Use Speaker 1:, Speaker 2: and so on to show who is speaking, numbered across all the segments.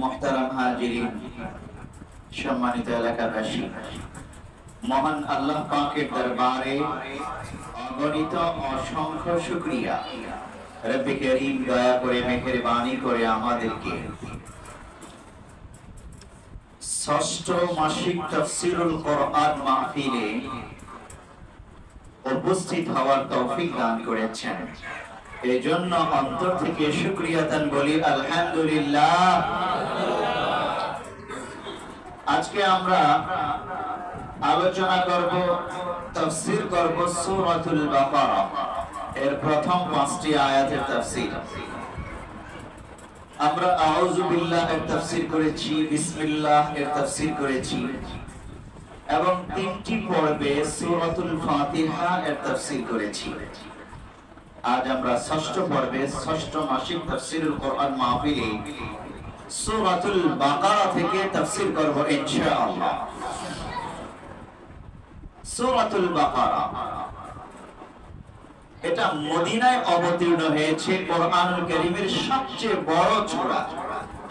Speaker 1: মুহতারাম হাজিরিন, সম্মানিত এলাকাবাসী, মহান আল্লাহ পাকের দরবারে অগণিত অসংখ্য শুকরিয়া। রব্বে করিম দয়া করে মেহেরবানি করে আমাদেরকে ষষ্ঠ মাসিক তাফসীরুল কোরআন মাহফিলে উপস্থিত হওয়ার তৌফিক দান করেছেন। এজন্য অন্তর থেকে শুকরিয়া দান বলি আলহামদুলিল্লাহ। আজকে আমরা আলোচনা করব, তাফসীর করব সূরাতুল বাকারা এর প্রথম 5টি আয়াতের তাফসীর। আমরা আউযু বিল্লাহ এর তাফসীর করেছি, বিসমিল্লাহ এর তাফসীর করেছি এবং 3টি পর্বে সূরাতুল ফাতিহা এর তাফসীর করেছি। আজ আমরা ষষ্ঠ পর্বে ষষ্ঠ মাসিক তাফসীরুল কোরআন মাহফিলে সূরাতুল বাকারা থেকে তাফসীর করব ইনশাআল্লাহ। সূরাতুল বাকারা এটা মদিনায় অবতীর্ণ হয়েছে। কোরআনুল কারীমের সবচেয়ে বড় সূরা,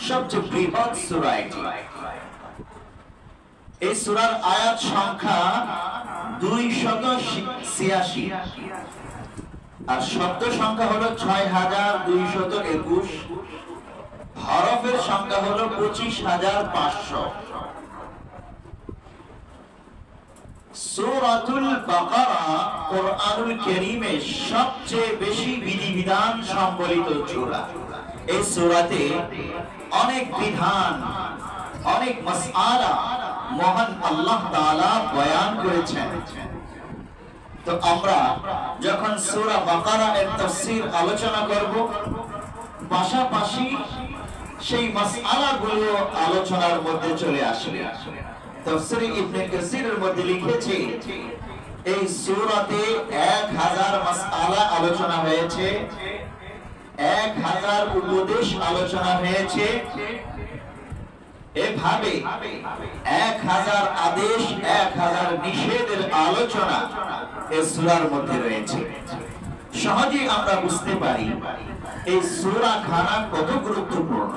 Speaker 1: সবচেয়ে বৃহৎ সূরা এটি। এই সূরার আয়াত সংখ্যা 286 আর শব্দ সংখ্যা হলো 6221, হরফের সংখ্যা হলো 25500। সূরাতুল বাকারা কোরআনুল কারীমে সবচেয়ে বেশি বিধিবিধান সম্বলিত সূরা। এই সূরাতে অনেক বিধান, অনেক মাসআলা মহান আল্লাহ তাআলা বয়ান করেছেন। তো আমরা যখন সূরা বাকারা এর তাফসীর আলোচনা করব, পাশাপাশি সেই মাসআলাগুলো আলোচনার মধ্যে চলে আসবে। তাফসীরে ইবনে কাসিরের মধ্যে লিখেছে এই সূরাতে 1000 মাসআলা আলোচনা হয়েছে, 1000 উপদেশ আলোচনা হয়েছে। এভাবে 1000 আদেশ, 1000 নিষেধের আলোচনা এই সূরার মধ্যে রয়েছে। সহজেই আমরা বুঝতে পারি এই সূরা খানা কত গুরুত্বপূর্ণ।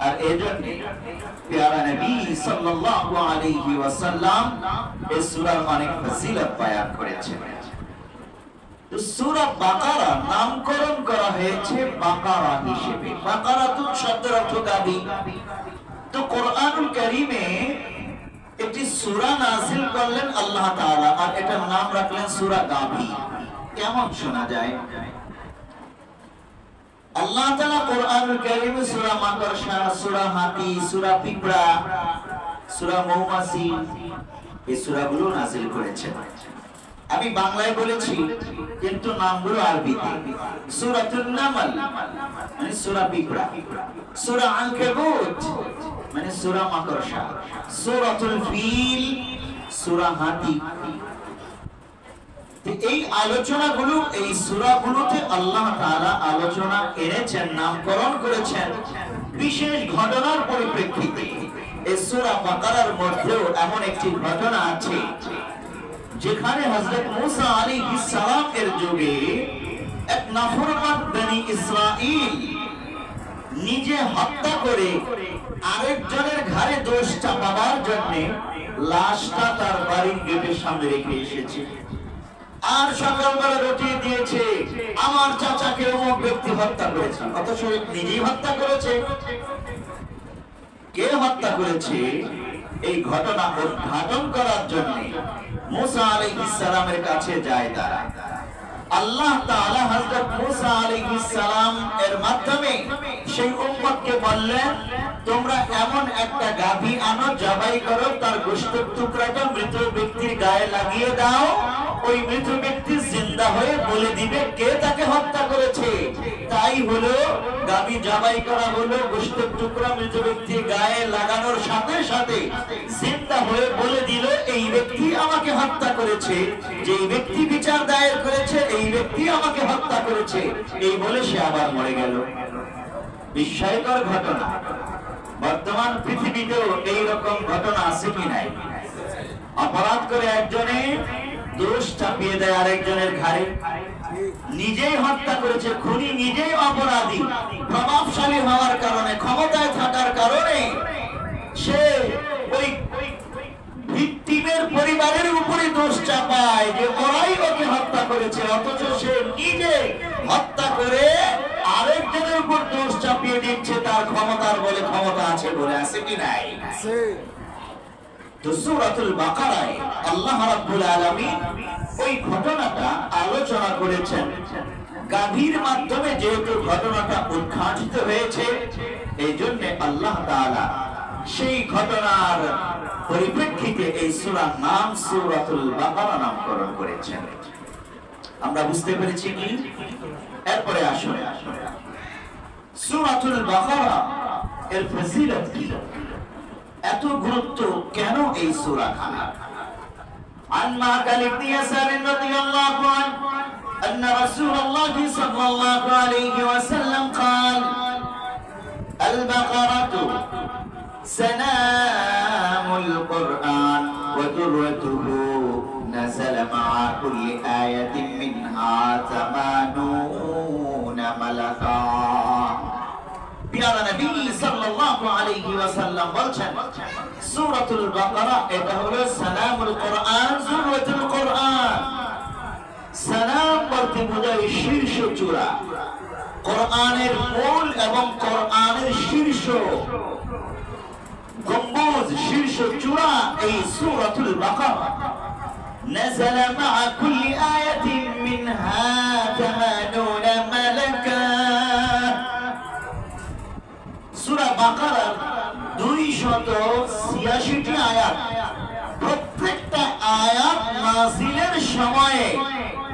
Speaker 1: আর এজন্য প্যারা নবী সাল্লাল্লাহু আলাইহি ওয়াসাল্লাম এই সূরার অনেক ফজিলত বয়ান করেছেন। তো সূরা বাকারা নামকরণ করা হয়েছে বাকারা হিসেবে। বাকারাতুন শব্দের অর্থ গাভী। তো কোরআনুল কারীমে একটি সূরা নাযিল করলেন আল্লাহ তাআলা, আর এটার নাম রাখলেন সূরা গাভী। কেমন শোনা যায়? আল্লাহ তাআলা কোরআনুল কারীমে সূরা মাকড়সা, সূরা হাতি, সূরা পিঁপড়া, সূরা মৌমাছি এই সূরাগুলো নাযিল করেছেন। আমি বাংলায় বলেছি কিন্তু নামগুলো আরবিতে। সূরাতুন নামল মানে সূরা পিঁপড়া, সূরা আনকাবুত মানে সূরা মাকড়সা, সূরাতুল ফিল সূরা হাতি। এই আলোচনাগুলো, এই সূরাগুলোতে আল্লাহ তাআলা আলোচনা এনেছেন, নামকরণ করেছেন বিশেষ ঘটনার পরিপ্রেক্ষিতে। এই সূরা বাকারার মধ্যেও এমন একটি ঘটনা আছে যেখানে হযরত মূসা আলাইহিস সালাম এর যুগে এক নাফরমান বনি ইসরাঈল নিজে হত্যা করে আরেকজনের ঘাড়ে দোষ চাপাবার জন্য লাশটা তার বাড়ির গেটের সামনে রেখে এসেছে। আর সকালবেলা রটিয়ে দিয়েছে আমার চাচাকে অমুক ব্যক্তি হত্যা করেছে, অথচ নিজেই হত্যা করেছে। কে হত্যা করেছে এই ঘটনা উদ্ঘাটন করার জন্য মূসা আলাইহিস সালামের কাছে যায় তারা। আল্লাহ তাআলা হযরত মূসা আলাইহিস সালাম এর মাধ্যমে সেই উম্মতকে বললেন, তোমরা এমন একটা গাভী আনো, জবাই করো, তার গোশতের টুকরাটা মৃত ব্যক্তির গায়ে লাগিয়ে দাও। ওই মৃত ব্যক্তি জিন্দা হয়ে বলে দিবে কে তাকে হত্যা করেছে। তাই হলো গাভী জবাই করা হলো, গোশতের টুকরা মৃত ব্যক্তির গায়ে লাগানোর সাথে সাথে জিন্দা হয়ে বলে দিল এই ব্যক্তি আমাকে হত্যা করেছে, যেই ব্যক্তি বিচার দায়ের করেছে এই ব্যক্তি আমাকে হত্যা করেছে। এই বলে সে আবার মরে গেল। বিস্ময়কর ঘটনা। বর্তমান পৃথিবীতেও এইরকম ঘটনা আছে কি নাই? অপরাধ করে একজনে দোষ চাপিয়ে দেয় আরেকজনের ঘাড়ে, নিজেই হত্যা করেছে, খুনি নিজেই অপরাধী। প্রভাবশালী হওয়ার কারণে, ক্ষমতায় থাকার অথচ সে নিজে হত্যা করে আরেকজনের উপর দোষ চাপিয়ে দিচ্ছে তার ক্ষমতার বলে, ক্ষমতা আছে বলে। আছে কি নাই? তো সূরাতুল বাকারায় আল্লাহ রাব্বুল আলামিন ওই ঘটনাটা আলোচনা করেছেন। গাভীর মাধ্যমে যেহেতু ঘটনাটা উদ্ঘাটিত হয়েছে, এই জন্য আল্লাহ তাআলা সেই ঘটনার পরিপ্রেক্ষিতে এই সূরার নাম সূরাতুল বাকারা নামকরণ করেছেন। আমরা বুঝতে পেরেছি কি? এরপরে আসুন, সূরাতুল বাকারা এর ফজিলত কি, এত গুরুত্ব কেন এই সূরাখানা? عن معقل بن يسار رضي الله عنه أن رسول الله صلى الله عليه وسلم قال: البقرة سنام القرآن وذروته نزل مع كل آية منها 80 ملكا। প্যারা নবী সাল্লাল্লাহু আলাইহি ওয়াসাল্লাম বলেন, সূরাতুল বাকারা এটা হলো সালামুল কোরআন, যুররাতুল কোরআন। সালাম বলতে বোঝায় শীর্ষ চূড়া, কোরআনের মূল এবং কোরআনের শীর্ষ গম্বুজ, শীর্ষ চূড়া এই সূরাতুল বাকারা। نزل مع كل آية منها 80 ملكا। সূরা বাকারার 286টি আয়াত, প্রত্যেকটা আয়াত নাজিলের সময়ে,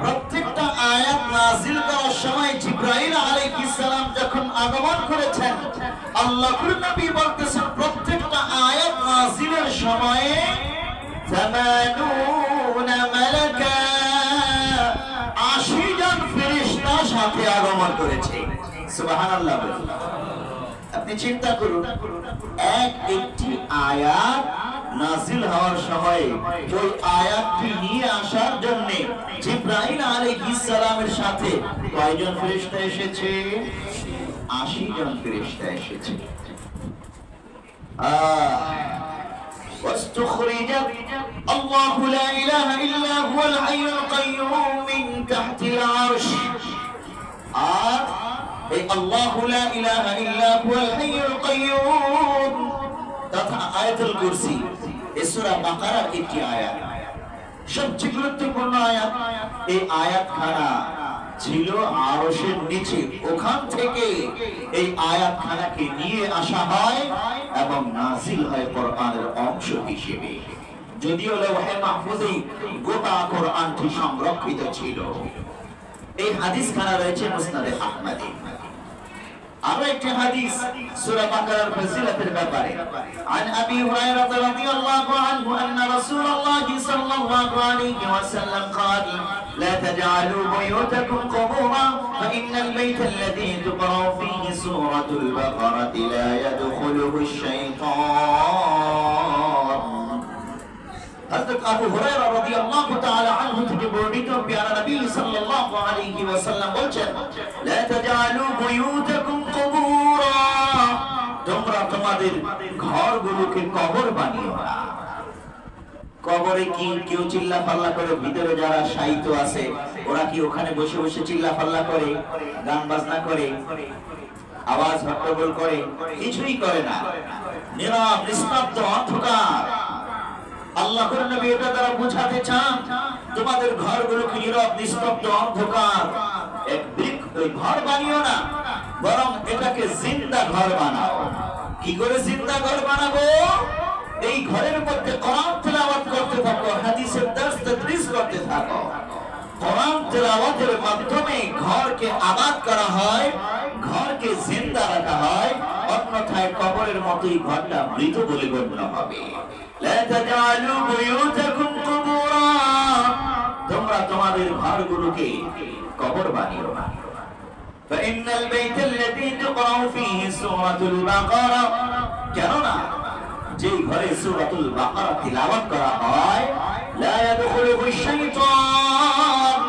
Speaker 1: প্রত্যেকটা আয়াত নাজিল করার সময় জিবরাইল আলাইহিস সালাম যখন আগমন করেছেন, আল্লাহর নবী বলতেছেন প্রত্যেকটা আয়াত নাজিলের সময়ে 80 মালাকা, 80 জন ফেরেশতা সাথে আগমন করেছে। সুবহানাল্লাহ। আপনি চিন্তা করুন, একটি আয়াত নাজিল হওয়ার সময় ওই আয়াতটি নিয়ে আসার জন্য জিবরাইল আলাইহিস সালামের সাথে কয়জন ফেরেশতা এসেছে? 80 জন ফেরেশতা এসেছে। واستخرج الله لا إله إلا هو الحي القيوم من تحت العرش। الله لا إله إلا هو الحي القيوم তথা আয়াতুল কুরসি এই সূরা বাকারার একটি আয়াত, সবচেয়ে গুরুত্বপূর্ণ আয়াত। এই আয়াতখানা ছিল আরশের নিচে, ওখান থেকে এই আয়াতখানাকে নিয়ে আসা হয় এবং নাজিল হয় কোরআনের অংশ হিসেবে। যদিও লৌহে মাহফুজে গোটা কোরআনটি সংরক্ষিত ছিল। এই হাদিসখানা রয়েছে মুসনাদে আহমদে। আরো একটি হাদিস সূরা বাকারার ফজিলতের ব্যাপারে। عن ابي هريره رضي الله عنه ان رسول الله صلى الله عليه وسلم قال: لا تجعلوا بيوتكم قبورا فان البيت الذي تقرأ فيه سورة البقرة لا يدخله الشيطان। হযরত আবু হুরায়রা রাদিয়াল্লাহু তাআলা আনহু থেকে বর্ণিত, প্যারা নবী সাল্লাল্লাহু আলাইহি ওয়াসাল্লাম বলেন, লা তাজআলু বুয়ুতাকুম কুবুরা, তোমরা তোমাদের ঘরগুলোকে কবর বানিও না। কবরে কি কেউ চিল্লাফাল্লা করে? ভিতরে যারা শায়িত আছে ওরা কি ওখানে বসে বসে চিল্লাফাল্লা করে, গান বাজনা করে, আওয়াজ হট্টগোল করে? কিছুই করে না। নীরব নিস্তব্ধ অন্ধকার। আল্লাহর নবী এটা দ্বারা বোঝাতে চান, তোমাদের ঘরগুলোকে নীরব নিস্তব্ধ অন্ধকার এক ঘর বানিও না, বরং এটাকে জিন্দা ঘর বানাও। কি করে জিন্দা ঘর বানাবো? এই ঘরের মধ্যে কোরআন তেলাওয়াত করতে থাকো, হাদিসের দর্স তাদরিস করতে থাকো। কোরআন তেলাওয়াতের মাধ্যমে ঘরকে আবাদ করা হয়, ঘরকে জিন্দা রাখা হয়, অন্যথায় কবরের মতোই ঘরটা মৃত বলে গণ্য হবে। লা তাজআলু বুয়ুতাকুম কুবুরা, তোমরা তোমাদের ঘরগুলোকে কবর বানিও না। فإن البيت الذي تقرأ فيه سورة البقرة، কেননা যে ঘরে সূরাতুল বাকারা তিলাওয়াত করা হয়, লা ইয়াদখুলুহু শাইতান,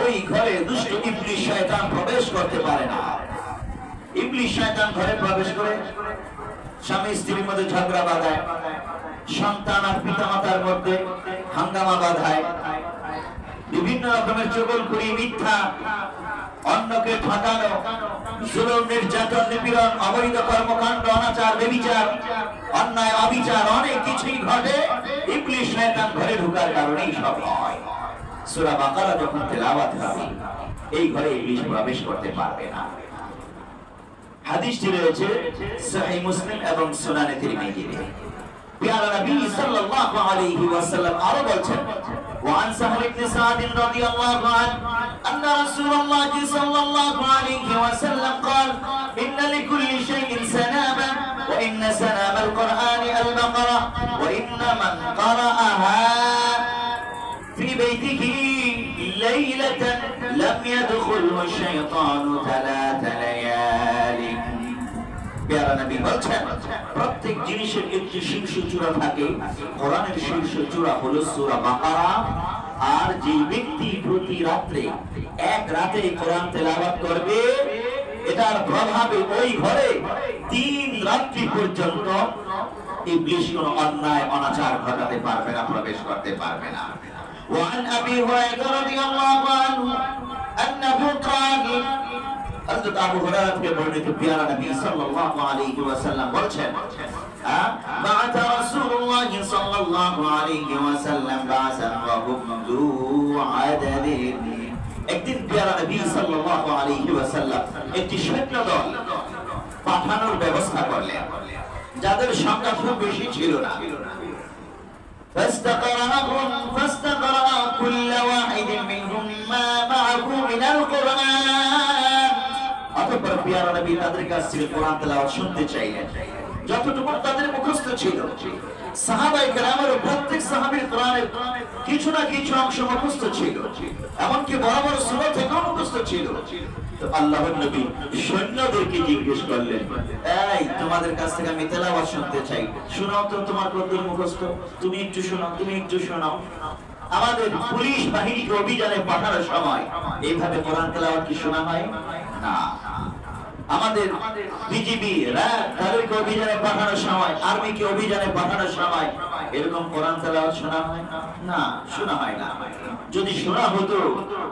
Speaker 1: ওই ঘরে দুষ্ট ইবলিস শয়তান প্রবেশ করতে পারে না। ইবলিস শয়তান ঘরে প্রবেশ করে স্বামী স্ত্রীর মধ্যে ঝগড়া বাঁধায়, সন্তান আর পিতামাতার মধ্যে হাঙ্গামা বাঁধায়, বিভিন্ন রকমের চগলখড়ি, মিথ্যা, অন্যকে ঠকানো, জুলুম, নির্যাতন, নিপীড়ন, অবৈধ কর্মকাণ্ড, অনাচার, ব্যভিচার, অন্যায়, অবিচার অনেক কিছুই ঘটে ইবলিস শয়তান ঘরে ঢোকার কারণেই সব হয়। সূরা বাকারা যখন তেলাওয়াত হবে এই ঘরে ইবলিস প্রবেশ করতে পারবে না। হাদিসটি রয়েছে সহিহ মুসলিম এবং সুনানে তিরমিজিতে। প্যারা নবী সাল্লাল্লাহু আলাইহি ওয়াসাল্লাম আরো বলেন, وعن سهل بن سعد رضي الله عنه أن رسول الله صلى الله عليه وسلم قال إن لكل شيء سناما وإن سنام القرآن البقرة وإن من قرأها في بيته ليلة لم يدخله الشيطان 3 ليال। প্যারা নবী বলেন, প্রত্যেক জিনিসের একটি শীর্ষ চূড়া থাকে, কোরআনের শীর্ষ চূড়া হলো সূরা বাকারা। আর যে ব্যক্তি প্রতি রাতে এক রাতে কোরআন তেলাওয়াত করবে এটার প্রভাবে ওই ঘরে 3 রাত্রি পর্যন্ত ইবলিস কোনো অন্যায় অনাচার ঘটাতে পারবে না, প্রবেশ করতে পারবে না। وعن أبي هريرة رضي الله عنه أنه قال حضرت আবু হুরায়রা থেকে বর্ণিত প্যারা নবী সাল্লাল্লাহু আলাইহি ওয়াসাল্লাম বলেন, بعث رسول الله صلى الله عليه وسلم بعثا وهم ذو عدد। একদিন প্যারা নবী সাল্লাল্লাহু আলাইহি ওয়াসাল্লাম একটি সৈন্যদল পাঠানোর ব্যবস্থা করলেন যাদের সংখ্যা খুব বেশি ছিল না। فاستقرأ كل واحد منهم ما معه من القرآن। অতঃপর প্যারা নবী তাদের কাছ থেকে কোরআন তেলাওয়াত শুনতে চাইলেন যতটুকু তাদের মুখস্থ ছিল। সাহাবায়ে কেরামের প্রত্যেক সাহাবীর কোরআনের কিছু না কিছু অংশ মুখস্থ ছিল, এমনকি বড় বড় সূরা থেকেও মুখস্থ ছিল। তো আল্লাহর নবী সৈন্যদেরকে জিজ্ঞেস করলেন, এই তোমাদের কাছ থেকে আমি তেলাওয়াত শুনতে চাই, শোনাও তো তোমার কতদূর মুখস্থ, তুমি একটু শোনাও, তুমি একটু শোনাও। আমাদের পুলিশ বাহিনীকে অভিযানে পাঠানোর সময় এইভাবে কোরআন তেলাওয়াত কি শোনা হয় না। আমাদের বিজিবি, র্যাব তাদেরকে অভিযানে পাঠানোর সময়, আর্মিকে অভিযানে পাঠানোর সময় এরকম কোরআন তেলাওয়াত শোনা হয় না, শোনা হয় না। যদি শোনা হতো,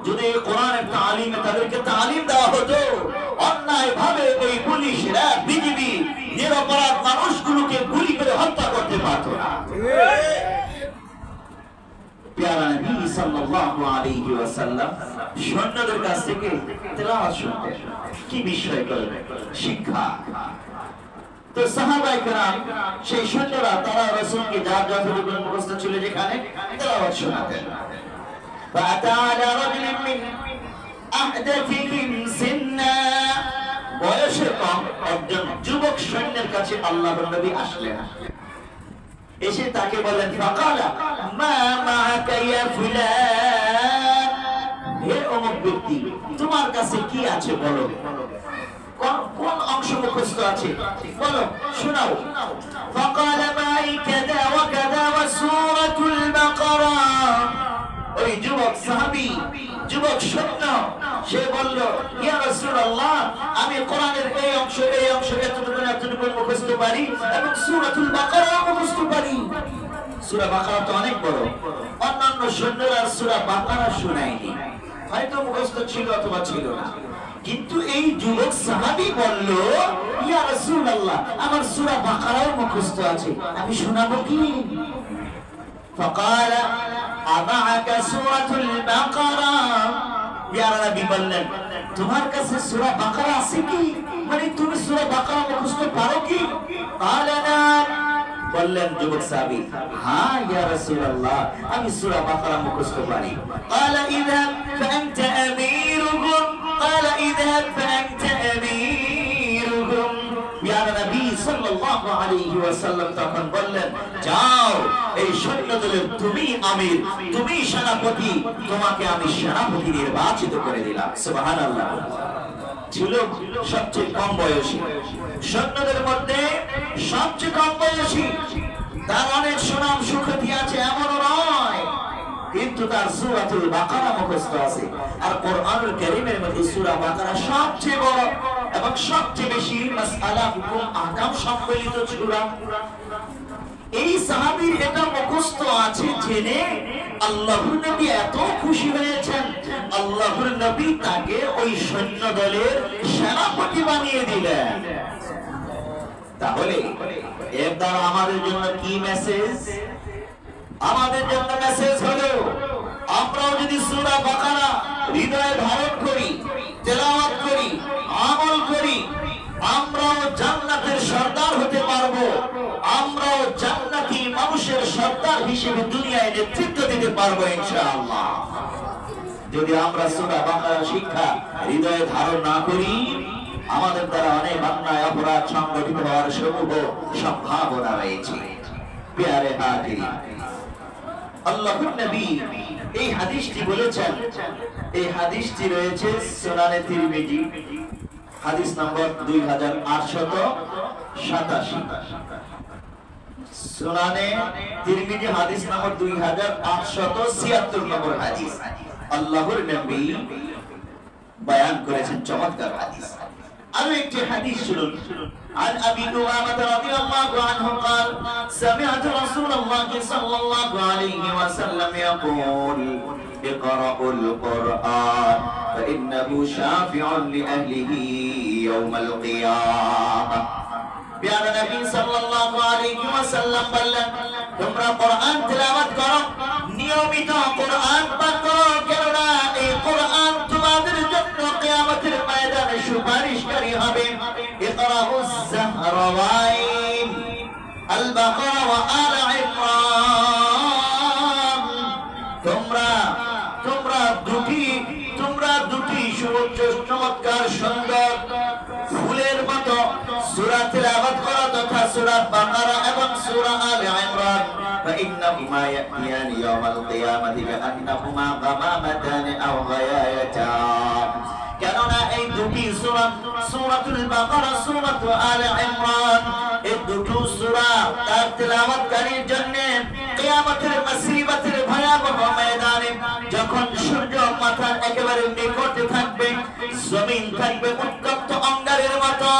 Speaker 1: যদি কোরআনের তালিমে তাদেরকে তালিম দেওয়া হতো, অন্যায় ভাবে ওই পুলিশ, র্যাব, বিজিবি নিরপরাধ মানুষগুলোকে গুলি করে হত্যা করতে পারতো না। প্যারা নবী সাল্লাল্লাহু আলাইহি ওয়াসাল্লাম সৈন্যদের কাছ থেকে তেলাওয়াত শুনতেন। কি বিষয় করবে? শিক্ষা। তো সাহাবায়ে কেরাম সেই সৈন্যরা তারা রাসূলকে যার যতটুকু মুখস্থ ছিল যেখানে তেলাওয়াত শোনাতেন। ফাতাআলা রাজুলুম মিন আহদাথিহিম সিন্না, বয়সে কম একজন যুবক সৈন্যের কাছে আল্লাহর নবী আসলেন। এসে তাকে বলেন, ফাকালা মা মাআকা ইয়া ফুলান, হে অমুক ব্যক্তি তোমার কাছে কি আছে বলো, কোন অংশ মুখস্থ আছে বলো, শোনাও। ফাকালা মাই কাযা ওয়া কাযা ওয়া সূরাতুল বাকারা। ওই যুবক সাহাবী, যুবক সৈন্য, সে বলল, ইয়া রাসূলুল্লাহ আমি কোরআনের এই অংশ এতটুকু মুখস্থ পারি এবং সূরাতুল বাকারা মুখস্থ পারি। সূরা বাকারা তো অনেক বড়, অন্যান্য সৈন্যরা সূরা বাকারা শোনায়নি, হয়তো মুখস্থ ছিল অথবা ছিল না। কিন্তু এই যুবক সাহাবী বলল, ইয়া রাসূলুল্লাহ আমার সূরা বাকারাও মুখস্থ আছে, আমি শোনাবো কি? ফাকালা আমাকা সূরাতুল বাকারা। প্যারা নবী বললেন, তোমার কাছে সূরা বাকারা আছে কি, মানে তুমি সূরা বাকারা মুখস্থ পারো কি? ক্বালা না, বললেন যুবক সাহাবী, হ্যাঁ ইয়া রাসূলুল্লাহ আমি সূরা বাকারা মুখস্থ পারি। ক্বালা ইযহাব ফাআনতা আমিরুহুম, ক্বালা ইযহাব ফাআনতা আমিরুহুম। প্যারা নবী সাল্লাল্লাহু আলাইহি ওয়াসাল্লাম তখন বললেন, যাও এই সৈন্যদলের তুমি আমির, তুমি সেনাপতি, তোমাকে আমি সেনাপতি নির্বাচিত করে দিলাম। সুবহানাল্লাহ। ছিল সবচেয়ে কম বয়সী সৈন্যদের মধ্যে, সবচেয়ে কম বয়সী, তার অনেক সুনাম সুখ্যাতি আছে এমনও নয়, কিন্তু তার সূরাতুল বাকারা মুখস্থ আছে। আর কোরআনুল কারীমের মধ্যে সূরা বাকারা সবচেয়ে বড় এবং সবচেয়ে বেশি মাসআলা, হুকুম, আহকাম সম্বলিত সূরা। এই সাহাবীর এটা মুখস্থ আছে জেনে আল্লাহর নবী এত খুশি হয়েছেন, আল্লাহর নবী তাকে ওই সৈন্য দলের সেনাপতি বানিয়ে দিলেন। তাহলে এর দ্বারা আমাদের জন্য কি মেসেজ? আমাদের জন্য মেসেজ হলো আমরাও যদি সূরা বাকারা হৃদয়ে ধারণ করি, তেলাওয়াত করি, আমল করি, আমরাও জান্নাতের সর্দার হতে পারবো, আমরাও জান্নাতি মানুষের সর্দার হিসেবে দুনিয়ায় নেতৃত্ব দিতে পারবো ইনশাআল্লাহ। যদি আমরা সূরা বাকারার শিক্ষা হৃদয়ে ধারণ না করি, আমাদের দ্বারা অনেক অন্যায় অপরাধ সংগঠিত হওয়ার সমূহ সম্ভাবনা রয়েছে। প্যারে হাজিরিন, আল্লাহর নবী এই হাদিসটি বলেছেন, এই হাদিসটি রয়েছে সুনানে তিরমিজি, হাদিস নম্বর 2887। সুনানে তিরমিজি হাদিস নম্বর 2876 নম্বর হাদিস। আল্লাহর নবী বয়ান করেছেন চমৎকার হাদিস। আরো একটি হাদিস শুনুন। عن أبي أمامة رضي الله عنه قال سمعت رسول الله صلى الله عليه وسلم يقول اقرأوا القرآن فإنه شافع لأهله يوم القيامة। প্যারা নবী সাল্লাল্লাহু আলাইহি ওয়াসাল্লাম বললেন, তোমরা কোরআন তেলাওয়াত করো, নিয়মিত কোরআন পাঠ করো, কেননা এই কোরআন তোমাদের জন্য কিয়ামতের ময়দানে সুপারিশকারী হবে। ইকরাউস যাহরাওয়াইন আল বাকারা ওয়া আল ইমরান। তোমরা দুটি চমৎকার সুন্দর ফুলের মতো সূরা তেলাওয়াত করো তথা সূরা বাকারা এবং সূরা আলে ইমরান। فإنهما يأتيان يوم القيامة كأنهما غمامتان أو غيايتان। কেননা এই দুটি সূরা, সূরাতুল বাকারা, সূরাতুল আলে ইমরান, এই দুটো সূরা তার তেলাওয়াতকারীর জন্য কিয়ামতের মুসিবতের ভয়াবহ ময়দানে যখন সূর্য মাথার একেবারে নিকটে থাকবে, জমিন থাকবে উত্তপ্ত অঙ্গারের মতো,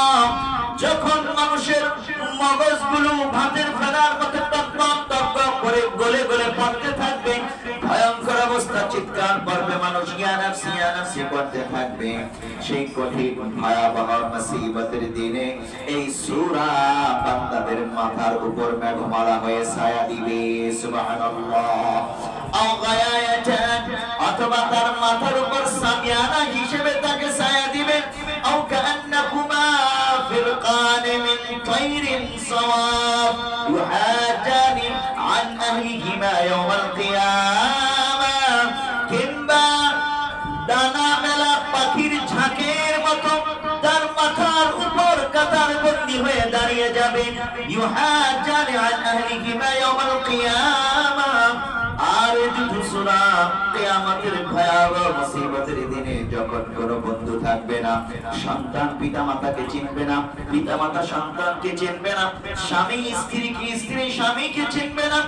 Speaker 1: যখন মানুষের মগজগুলো ভাতের ফেনার মতো টকটক টকটক করে গলে গলে পড়তে থাকবে, ভয়ঙ্কর অবস্থা, চিৎকার করবে মানুষ, ইয়া নাফসি করতে থাকবে। সেই কঠিন ভয়াবহ মুসিবতের দিনে এই সূরা বান্দাদের মাথার উপর মেঘমালা হয়ে ছায়া দিবে। সুবহানাল্লাহ। আও গায়ায়াতান, অথবা তার মাথার উপর সামিয়ানা হিসেবে তাকে ছায়া দিবে। আও কান্নাকুমা ফিরকান মিন তাইরিন সাওয়াব ইউহাজানি আন আহলিহিমা ইয়াওমাল কিয়ামাহ। কিংবা ডানা মেলা পাখির ঝাঁকের মতো তার মাথার উপর কাতার বন্দী হয়ে দাঁড়িয়ে যাবে। ইউহাজানি আন আহলিহিমা ইয়াওমাল কিয়ামাহ। আর এই দুটো সূরা কিয়ামতের ভয়াবহ মুসিবতের দিনে যখন কোনো বন্ধু থাকবে না, সন্তান পিতামাতাকে চিনবে না, পিতামাতা সন্তানকে চিনবে না, স্বামী স্ত্রী স্বামীকে চিনবে না,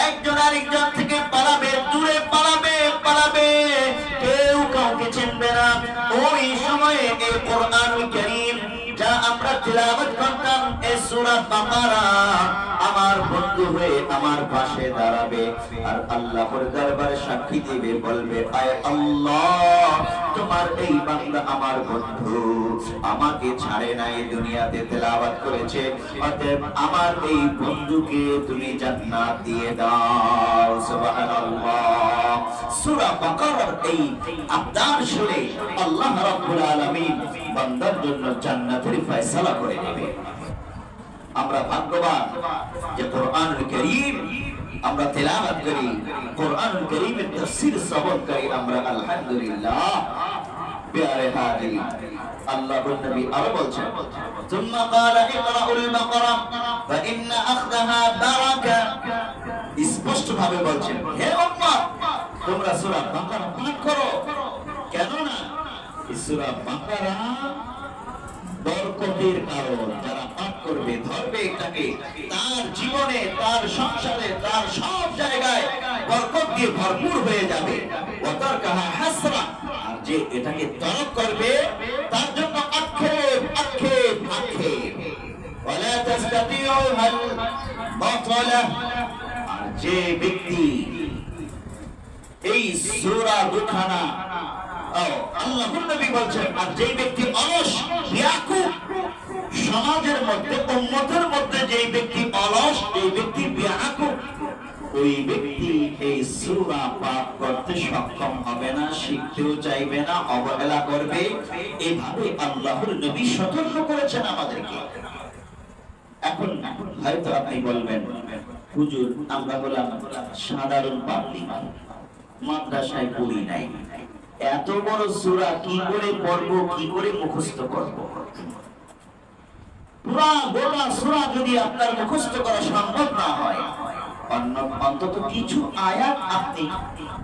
Speaker 1: একজন আরেকজন থেকে পালাবে, দূরে পালাবে, কেউ কাউকে চিনবে না। ওই সময়ে এই কোরআনুল কারীম যা আমরা তিলাওয়াত করতাম, এই সূরা বাকারা আমার বন্ধু হয়ে আমার পাশে দাঁড়াবে আর আল্লাহর দরবারে সাক্ষী দিবে, বলবে, আয় আল্লাহ, তোমার এই বান্দা আমার বন্ধু, আমাকে ছাড়ে নাই, দুনিয়াতে তেলাওয়াত করেছে, অতএব আমার এই বন্ধুকে তুমি জান্নাত দিয়ে দাও। সুবহানাল্লাহ। সূরা বাকারার এই আবদার শুনে আল্লাহ রাব্বুল আলামিন বান্দার জন্য জান্নাতের ফয়সালা করে নেবে। আমরা ভাগ্যবান যে কোরআনুল কারীম আমরা তেলাওয়াত করি, কোরআনুল কারীমের তাফসীর শ্রবণ করি আমরা, আলহামদুলিল্লাহ। প্যারে হাজিরিন, আল্লাহর নবী আরো বলছেন, সুম্মা ক্বালা ইকরাউল বাকারা ফাইন্না আখযাহা বারাকা। স্পষ্ট ভাবে বলছেন, হে উম্মত, তোমরা সূরা বাকারা পাঠ করো, কেননা এই সূরা বাকারা বরকতের কারণ। যারা পাঠ করবে, ধরবে এটাকে, তার জীবনে, তার সংসারে, তার সব জায়গায় বরকত দিয়ে ভরপুর হয়ে যাবে। ওয়াতারকাহা হাসরা, আর যে এটাকে তরক করবে তার জন্য আক্ষেপ। ওয়ালা তাসতাতিউল বাতালা, আর যে ব্যক্তি এই সূরা দুখানা আল্লাহর নবী বলছেন, আর যে ব্যক্তি অলস বিয়াকুব, সমাজের মধ্যে উম্মতের মধ্যে যে ব্যক্তি অলস, এই ব্যক্তি বিয়াকুব, ওই ব্যক্তি এই সূরা পাঠ করতে সক্ষম হবে না, শিখতেও চাইবে না, অবহেলা করবে। এভাবে আল্লাহর নবী সতর্ক করেছেন আমাদেরকে। এখন হয়তো আপনি বলবেন, হুজুর আমরা হলাম সাধারণ পাবলিক, মাদ্রাসায় পড়ি নাই, এত বড় সূরা কি করে পড়বো, কি করে মুখস্থ করবো? পুরা গোটা সূরা যদি আপনার মুখস্থ করা সম্ভব না হয়, অন্তত কিছু আয়াত আপনি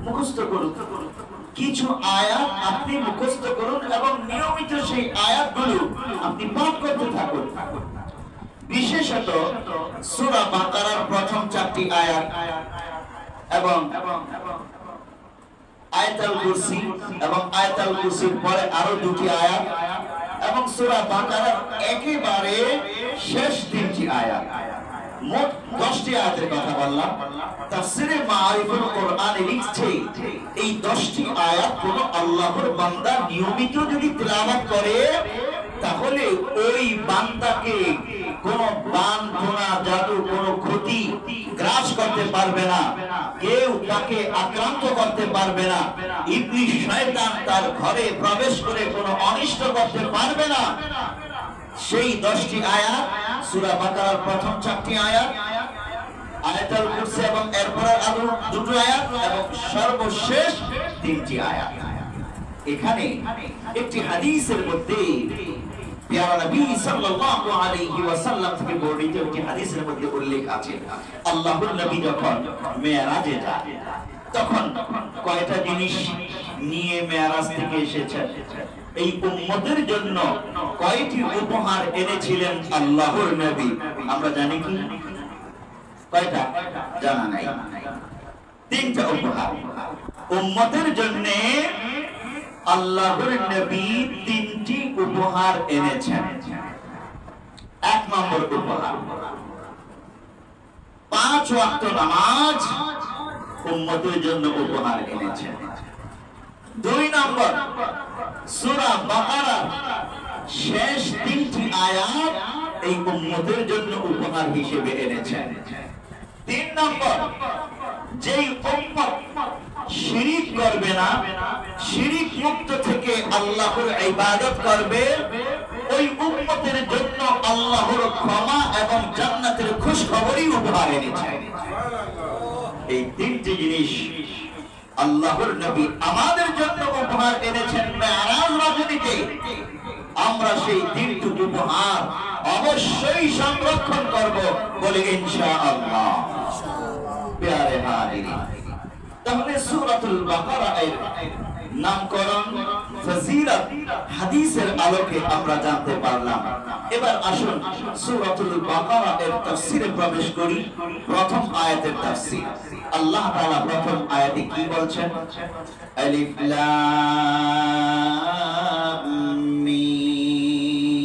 Speaker 1: মুখস্থ করুন, কিছু আয়াত আপনি মুখস্থ করুন এবং নিয়মিত সেই আয়াতগুলো আপনি পাঠ করতে থাকুন। বিশেষত সূরা বাকারার প্রথম 4টি আয়াত এবং আয়াতুল কুরসি এবং আয়াতুল কুরসির পরে আরো 2টি আয়াত এবং সূরা বাকারার একেবারে শেষ 3টি আয়াত, মোট 10টি আয়াতের কথা বললাম। তাফসীরে মাআরিফুল কোরআনে লিখছে, এই 10টি আয়াত কোন আল্লাহর বান্দা নিয়মিত যদি তিলাওয়াত করে, তাহলে ওই বান্দাকে কোন বান, ঘোড়া, জাদু, কোন ক্ষতি গ্রাস করতে পারবে না, কেউ তাকে আক্রান্ত করতে পারবে না, ইবলিস শয়তান তার ঘরে প্রবেশ করে কোনো অনিষ্ট করতে পারবে না। সেই 10টি আয়াত, সূরা বাকারার প্রথম 4টি আয়াত, আয়াতুল কুরসি এবং এরপর আরো 2টি আয়াত এবং সর্বশেষ 3টি আয়াত। এখানে একটি হাদিসের মধ্যে প্যারা নবী সাল্লাল্লাহু আলাইহি ওয়াসাল্লাম থেকে বর্ণিত একটি হাদিসের মধ্যে উল্লেখ আছে, আল্লাহর নবী যখন মেরাজে যান, তখন কয়টা জিনিস নিয়ে মেরাজ থেকে এসেছেন, এই উম্মতের জন্য কয়টি উপহার এনেছিলেন আল্লাহর নবী? আমরা জানি কি? কয়টা? জানা নাই। 3টা উপহার উম্মতের জন্য আল্লাহর নবী 3টি উপহার এনেছেন। 1 নম্বর উপহার, 5 ওয়াক্ত নামাজ উম্মতের জন্য উপহার এনেছেন। 2 নম্বর, সূরা বাকারা শেষ 3টি আয়াত এই উম্মতের জন্য উপহার হিসেবে এনেছেন। 3 নম্বর, যেই উম্মত শিরিক করবে না, শিরিক মুক্ত থেকে আল্লাহর ইবাদত করবে, ওই উম্মতের জন্য আল্লাহর ক্ষমা এবং জান্নাতের খুশখবরই উপহার এনেছেন। এই 3টি জিনিস আল্লাহর নবী আমাদের জন্য উপহার এনেছেন মেরাজ রজনীতে। আমরা সেই 3টি উপহার অবশ্যই সংরক্ষণ করব, বলে ইনশাআল্লাহ। প্যারে হাজিরিন, তাহলে সূরাতুল বাকারা এর নামকরণ, ফজিলত হাদিসের আলোকে আমরা জানতে পারলাম। এবার আসুন সূরাতুল বাকারা এর তাফসীরে প্রবেশ করি। প্রথম আয়াতের তাফসীর, আল্লাহ তাআলা প্রথম আয়াতে কি বলছেন? আলিফ লাম মিম,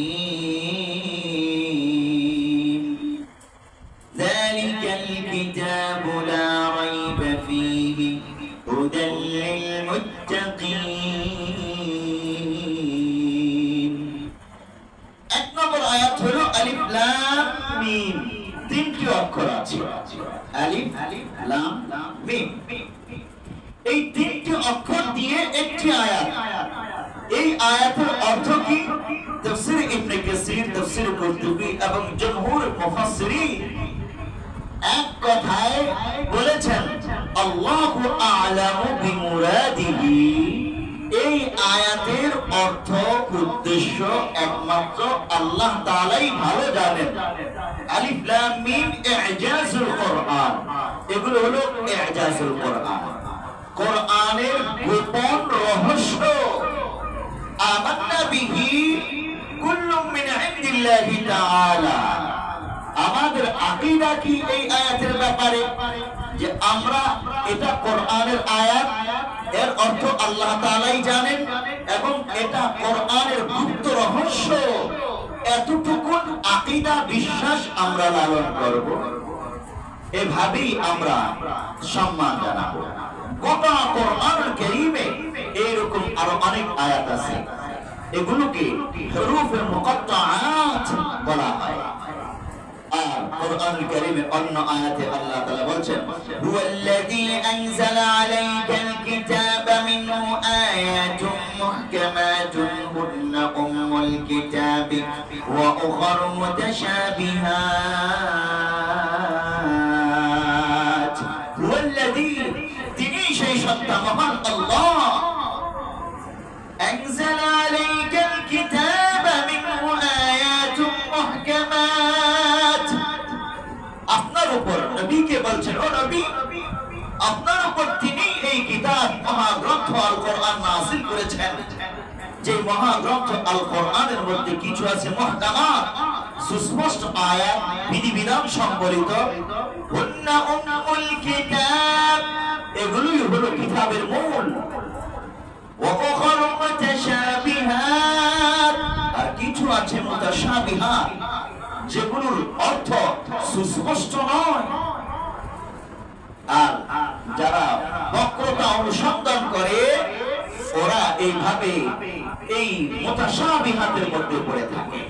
Speaker 1: যালিকাল কিতাবু লা রাইবা ফীহি হুদাল লিল মুত্তাকিন। 1 নম্বর আয়াত হলো আলিফ লাম মিম, 3টি অক্ষর আছে, আলিফ লাম মিম। এই 3টি অক্ষর দিয়ে একটি আয়াত। এই আয়াতের অর্থ কি? তাফসীর ইবনে কাসীর, তাফসীর কুরতুবী এবং জমহুর মুফাসসিরিন এক কথায় বলেছেন, আল্লাহু আ'লামু বিমুরাদিহি। এই আয়াতের অর্থ, উদ্দেশ্য একমাত্র আল্লাহ তাআলাই ভালো জানেন। আলিফ লাম মিম ইজাজুল কোরআন, এগুলো হলো ইজাজুল কোরআন, কোরআনের গোপন রহস্য। আমান্না বিহি কুল্লুম মিন ইনদিল্লাহি তাআলা। আমাদের আকীদা কি এই আয়াতের ব্যাপারে? যে আমরা এটা কোরআনের আয়াত, এর অর্থ আল্লাহ তাআলাই জানেন এবং এটা কোরআনের গুপ্ত রহস্য, এতটুকু আকীদা বিশ্বাস আমরা লালন করব। এভাবেই আমরা সম্মান জানাবো। গোটা কোরআনুল কারীমে এরকম আরো অনেক আয়াত আছে, এগুলোকে হুরুফে মুকাত্তাআত বলা হয়। আর কোরআনুল কারীমের অন্য আয়াতে আল্লাহ তাআলা বলছেন, হুয়াল্লাযী আনজালা আলাইকাল কিতাবা মিনহু আয়াতুম মুহকামাতুন হুন্না উম্মুল কিতাবি ওয়া উখারু মুতাশাবিহাত। হুয়াল্লাযী, তিনি সেই সত্তা মহান আল্লাহ, আনজালা আলাইকাল কিতাবা মিনহু আয়াতুম মুহকামাত, আপনার উপর নবীকে বলছেন, ও নবী, আপনার উপর তিনি এই কিতাব মহাগ্রন্থ আল কোরআন নাযিল করেছেন, যে মহাগ্রন্থ আল কোরআনের মধ্যে কিছু আছে মুহকামাত, সুস্পষ্ট আয়াত, বিধিবিধান সম্বলিত। হুন্না উম্মুল কিতাব, এগুলোই হলো কিতাবের মূল। ওয়া উখারু মুতাশাবিহাত, আর কিছু আছে মুতাশাবিহাত, যেগুলোর অর্থ সুস্পষ্ট নয়। আর যারা বক্রতা অনুসন্ধান করে ওরা এইভাবে এই মুতাশাবিহাতের মধ্যে পড়ে থাকে।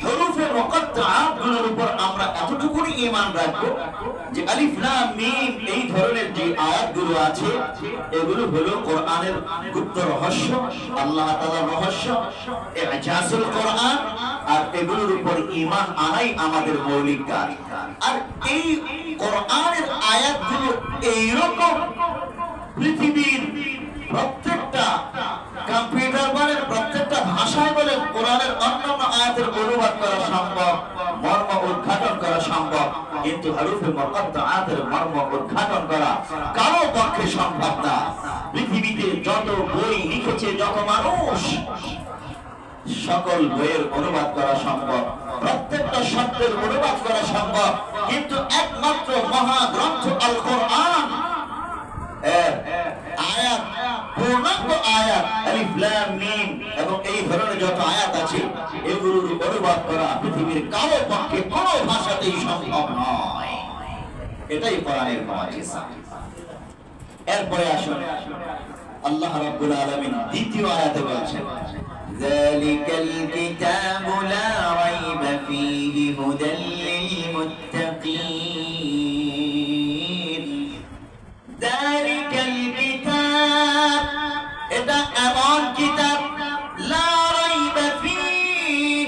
Speaker 1: হুরুফে মুকাত্তাআত গুলোর উপর আমরা এতটুকুই ঈমান রাখবো যে আলিফ লাম মিম এই ধরনের যে আয়াতগুলো আছে এগুলো হলো কোরআনের গুপ্ত রহস্য, আল্লাহ তাআলার রহস্য, ইজাজুল কোরআন, আর এগুলোর উপর ঈমান আনাই আমাদের মৌলিক কাজ। আর এই কোরআনের আয়াতগুলো এইরকম পৃথিবীর প্রত্যেকটা কম্পিউটার বলে, প্রত্যেকটা ভাষায় বলে কোরআনের অন্যান্য আয়াতের অনুবাদ করা সম্ভব, মর্ম উদ্ঘাটন করা সম্ভব, কিন্তু হুরুফে মুকাত্তাআতের মর্ম উদ্ঘাটন করা কারো পক্ষে সম্ভব না। পৃথিবীতে যত বই লিখেছে যত মানুষ, সকল বইয়ের অনুবাদ করা সম্ভব, প্রত্যেকটা শব্দের অনুবাদ করা সম্ভব, কিন্তু একমাত্র মহাগ্রন্থ আল কোরআন এর আয়াত, পূর্ণাঙ্গ আয়াত আলিফ লাম মিম এবং এই ধরনের যত আয়াত আছে এগুলোর অনুবাদ করা পৃথিবীর কারো পক্ষে কোনো ভাষাতেই সম্ভব নয়। এটাই কোরআনের মুআজিজা। এরপরে আসুন আল্লাহ রাব্বুল আলামিন দ্বিতীয় আয়াতে বলছেন, যালিকাল কিতাবু লা রাইবা ফীহি হুদাল লিল মুত্তাকিন। যালিকাল কিতাব, এটা এমন কিতাব, লা রাইবা ফীহি,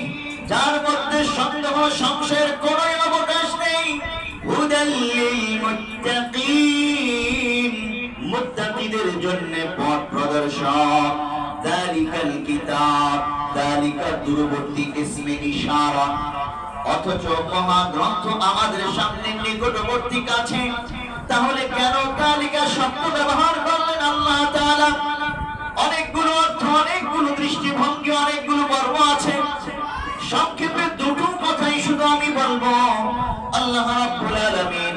Speaker 1: যার মধ্যে সন্দেহ সংশয়ের কোনো অবকাশ নেই, হুদাল লিল মুত্তাকিন, মুত্তাকিদের জন্য পথ প্রদর্শক। যালিকাল কিতাব, যালিকা দূরবর্তী ইসমে ইশারা, অথচ মহাগ্রন্থ আমাদের সামনে নিকটবর্তী কাছে, তাহলে কেন তালিকা শব্দ ব্যবহার করলেন আল্লাহ তাআলা? অনেকগুলো অর্থ, অনেকগুলো দৃষ্টিভঙ্গি, অনেকগুলো বর্ণ আছে। সংক্ষেপে দুটো কথাই শুধু আমি বলবো। আল্লাহ রাব্বুল আলামিন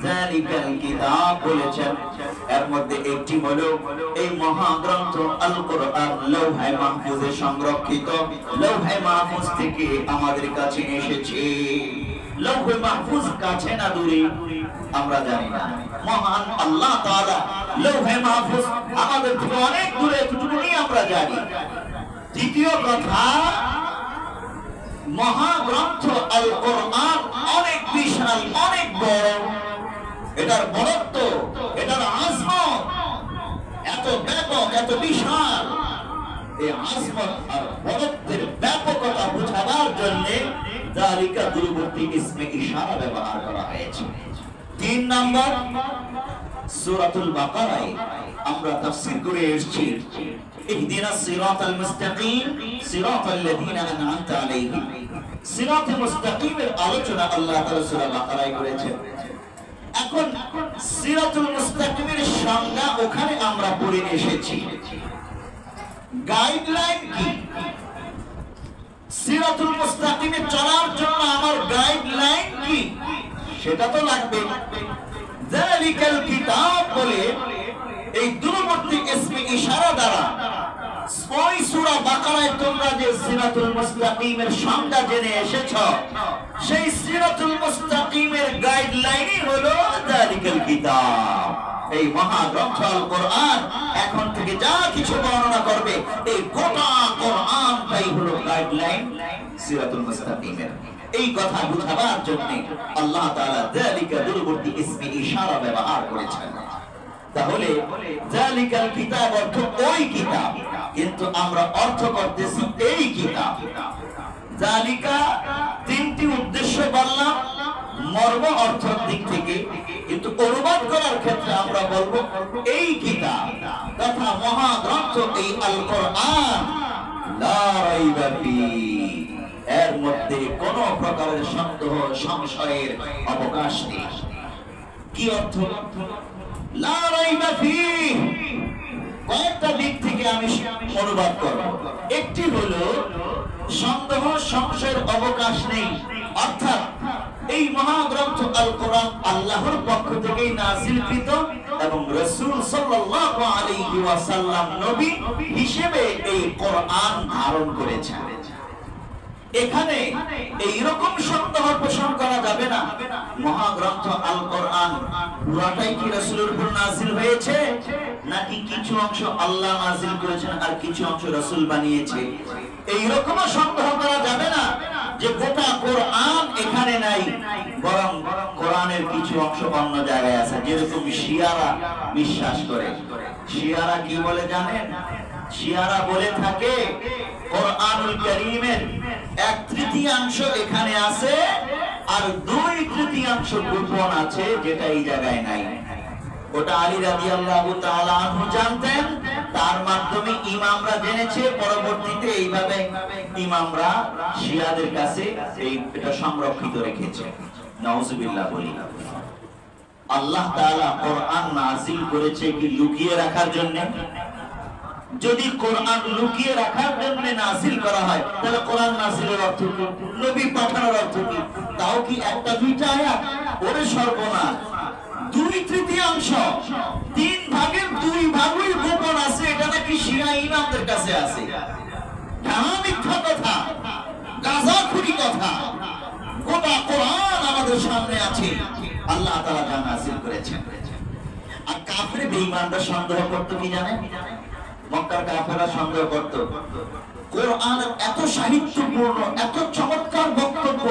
Speaker 1: যালিকাল কিতাব বলেছেন, এর মধ্যে একটি হলো এই মহাগ্রন্থ আল কোরআন লৌহে মাহফুজে সংরক্ষিত, লৌহে মাহফুজ থেকে আমাদের কাছে এসেছে। লৌহে মাহফুজ কাছে না দূরে আমরা জানি না, মহান আল্লাহ তাআলা লৌহে মাহফুজ আমাদের থেকে অনেক দূরে, এতটুকুই আমরা জানি। দ্বিতীয় কথা, মহাগ্রন্থ আল কোরআন অনেক বিশাল, অনেক বড়। এটার বড়ত্ব, এটার আজমত এত ব্যাপক, এত বিশাল। এই আজমত আর বড়ত্বের ব্যাপকতা বোঝাবার জন্য যালিকা দূরবর্তী ইসমে ইশারা ব্যবহার করা হয়েছে। 3 নম্বর, সূরাতুল বাকারায় আমরা তাফসীর করে এসেছি, ইহদিনাস সিরাতাল মুস্তাকিম সিরাতাল লাযীনা আন'আমতা আলাইহিম। সিরাতুল মুস্তাকিমের আলোচনা আল্লাহ তাআলা সূরা বাকারায় করেছেন। এখন সিরাতুল মুস্তাকিমের সংজ্ঞা ওখানে আমরা পড়ে এসেছি। গাইডলাইন কি? সিরাতুল মুস্তাকিমে চলার জন্য আমার গাইডলাইন কি সেটা তো লাগবে। যালিকাল কিতাব বলে এই দূরবর্তী ইসমে ইশারা দ্বারা ওই সূরা বাকারায় তোমরা যে সিরাতুল মুস্তাকিমের সংজ্ঞা জেনে এসেছো, সেই সিরাতুল মুস্তাকিমের কিতাব, এই মহাগ্রন্থ আল কোরআন এখন থেকে যা কিছু বর্ণনা করবে এই গোটা কোরআনটাই হলো গাইডলাইন সিরাতুল মুস্তাকিমের। এই কথা বুঝাবার জন্য আল্লাহ তাআলা যালিকা দূরবর্তী ইসমে ইশারা ব্যবহার করেছেন। তাহলে যালিকাল কিতাব অর্থ ওই কিতাব, কিন্তু আমরা অর্থ করতেছি এই কিতাব। যালিকা তিনটি উদ্দেশ্য বললাম মর্ম অর্থের দিক থেকে, কিন্তু অনুবাদ করার ক্ষেত্রে আমরা বলবো এই কিতাব তথা মহাগ্রন্থ এই আল কোরআন লা রাইবা ফীহি, এর মধ্যে কোন প্রকারের সন্দেহ সংশয়ের অবকাশ নেই। কি অর্থ লা রাইবা ফীহি? কয়েকটা দিক থেকে আমি অনুবাদ করব। একটি হলো সন্দেহ সংশয়ের অবকাশ নেই, অর্থাৎ এই মহাগ্রন্থ আল কোরআন আল্লাহর পক্ষ থেকেই নাযিলকৃত এবং রাসূল সাল্লাল্লাহু আলাইহি ওয়াসাল্লাম নবী হিসেবে এই কোরআন ধারণ করেছেন। এখানে এই রকম সন্দেহ পোষণ করা যাবে না মহাগ্রন্থ আল কোরআন পুরাটাই কি রাসূলের উপর নাযিল হয়েছে, নাকি কিছু অংশ আল্লাহ নাযিল করেছেন আর কিছু অংশ রাসূল বানিয়েছে। এই রকম সন্দেহ করা যাবে না যে গোটা কোরআন এখানে নাই, বরং কোরআনের কিছু অংশ অন্য জায়গায় আছে। যেরকম শিয়ারা বিশ্বাস করে। শিয়ারা কি বলে জানেন? শিয়ারা বলে থাকে কোরআনুল কারীমের 1/3 এখানে আছে আর 2/3 গোপন আছে, যেটা এই জায়গায় নাই। ওটা আলী রাদিয়াল্লাহু তাআলা আনহু জানতেন, তার মাধ্যমে ইমামরা জেনেছে, পরবর্তীতে এইভাবে ইমামরা শিয়াদের কাছে এটা সংরক্ষিত রেখেছে। নাউজুবিল্লাহ বলি। আল্লাহ তাআলা কোরআন নাযিল করেছে কি লুকিয়ে রাখার জন্য? যদি কোরআন লুকিয়ে রাখার জন্য নাযিল করা হয় তাহলে কোরআন নাযিলের অর্থ কি? নবী পাঠানোর অর্থ কি? তাও কি একটা দুইটা আয়াত? ওরে সর্বনাশ, 2/3, 3/2 ভাগই গোপন আছে। এটা নাকি শিয়া ইমামদের কাছে আছে। ডাহা মিথ্যা কথা, গাজাখুরি কথা। গোটা কোরআন আমাদের সামনে আছে, আল্লাহ তাআলা যা নাযিল করেছেন। আর কাফির বেঈমানরা সন্দেহ করতে কি জানেন? মক্কার কাফেররা সন্দেহ করত কোরআনের এত সাহিত্যপূর্ণ, এত চমৎকার বক্তব্য,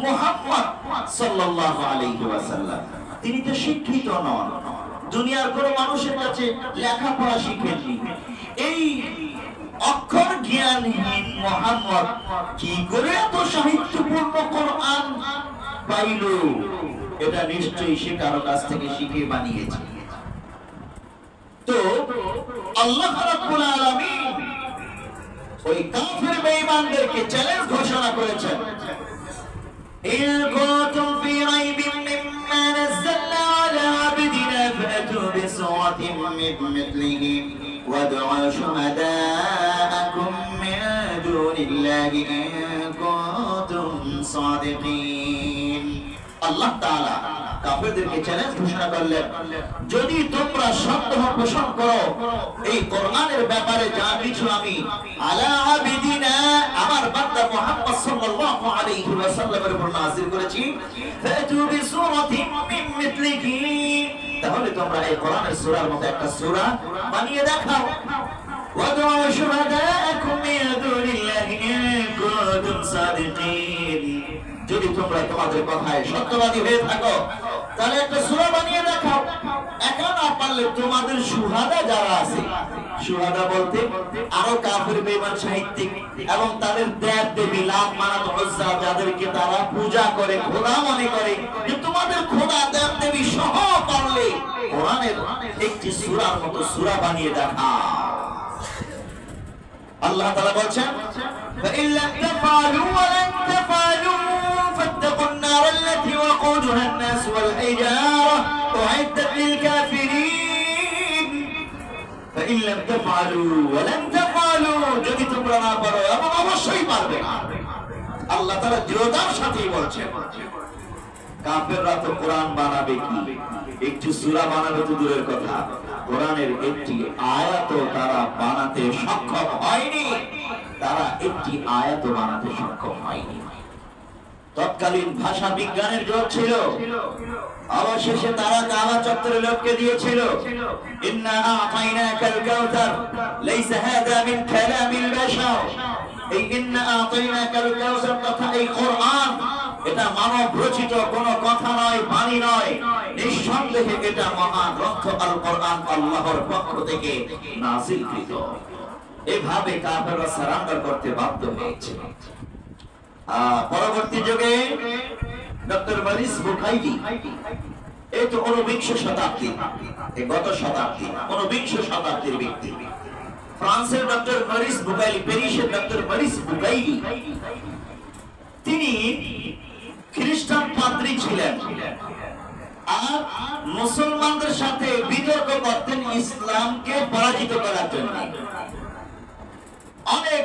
Speaker 1: মুহাম্মদ সাল্লাল্লাহু আলাইহি ওয়াসাল্লাম তিনি তো শিক্ষিত নন, দুনিয়ার কোন মানুষের কাছে লেখাপড়া শিখেননি। এই অক্ষর জ্ঞানহীন মুহাম্মদ কি করে এত সাহিত্যপূর্ণ কোরআন পাইল? এটা নিশ্চয়ই সে কারো কাছ থেকে শিখে বানিয়েছে। তো আল্লাহ রাব্বুল আলামিন ওই কাফির বেঈমানদেরকে চ্যালেঞ্জ ঘোষণা করেছেন, ইন কুনতুম ফি রাইবিন মিম্মা নাযালনা আলা আবদিনা ফাতু বিসূরাতিন মিন মিথলিহি ওয়াদ'উ শুহাদাআকুম মিন দুনিল্লাহি ইন কুনতুম সাদিকিন। আল্লাহ তাআলা কাফেরদেরকে চ্যালেঞ্জ ঘোষণা করলেন, যদি তোমরা সন্দেহ পোষণ করো এই কোরআনের ব্যাপারে যা কিছু আমি আলা আবিদিনা আমার বান্দা মুহাম্মদ সাল্লাল্লাহু আলাইহি ওয়াসাল্লামের উপর নাযিল করেছি, ফাতু বিসূরাতিন মিন মিথলিহি, তাহলে তোমরা এই কোরআনের সূরার মতো একটা সূরা বানিয়ে দেখাও। ওয়াদ'উ শুহাদাআকুম মিন দুনিল্লাহি ইন কুনতুম সাদিকিন, যদি তোমরা তোমাদের কথায় সত্যবাদী হয়ে থাকো তাহলে একটা সূরা বানিয়ে দেখাও। একা না পারলে তোমাদের সুহাদা যারা আছে, সুহাদা বলতে আরো কাফির বেঈমান সাহিত্যিক এবং তাদের দেব দেবী লাত মানাত উজ্জা যাদেরকে তারা পূজা করে, খোদা মনে করে, যে তোমাদের খোদা দেব দেবী সহ পারলে কোরআনের একটি সূরার মতো সূরা বানিয়ে দেখাও। আল্লাহ তাআলা বলছেন, فإن لم تفعلوا ولن تفعلوا فاتقوا النار التي وقودها الناس والحجارة أعدت للكافرين। فإن لم تفعلوا ولن تفعلوا, যদি তোমরা না পারো এবং অবশ্যই পারবে না। আল্লাহ তাআলা দৃঢ়তার সাথেই বলছেন, কাফেররা তো কোরআন বানাবে কি, একটি সূরা বানাবে তো দূরের কথা, কোরআনের একটি আয়াতও তারা বানাতে সক্ষম হয়নি। তারা একটি আয়াত বানাতে সক্ষম হয়নি। তৎকালীন ভাষা বিজ্ঞানের যুগ ছিল। অবশেষে তারা কাবা চত্বরে লোককে দিয়েছিল, ইন্না আ'তাইনাকাল কাউসার লাইসা হাযা মিন কালামিল বাশার। এই ইন্না আ'তাইনাকাল কাউসার কথা, এই কোরআন, এটা মানব রচিত কোনো কথা নয়, বাণী নয়। নিঃসন্দেহে এটা মহাগ্রন্থ আল কোরআন আল্লাহর পক্ষ থেকে নাযিলকৃত। এভাবে কাফেররা সারেন্ডার করতে বাধ্য হয়েছে। পরবর্তী যুগে ডক্টর মরিস বুকাইলি, এই তো 19 শতাব্দী, গত শতাব্দী 19 শতাব্দীর ব্যক্তি, ফ্রান্সের ডক্টর মরিস বুকাইলি, প্যারিসের ডক্টর মরিস বুকাইলি, তিনি খ্রিস্টান পাদ্রী ছিলেন আর মুসলমানদের সাথে বিতর্ক করতেন ইসলামকে পরাজিত করার জন্য। অনেক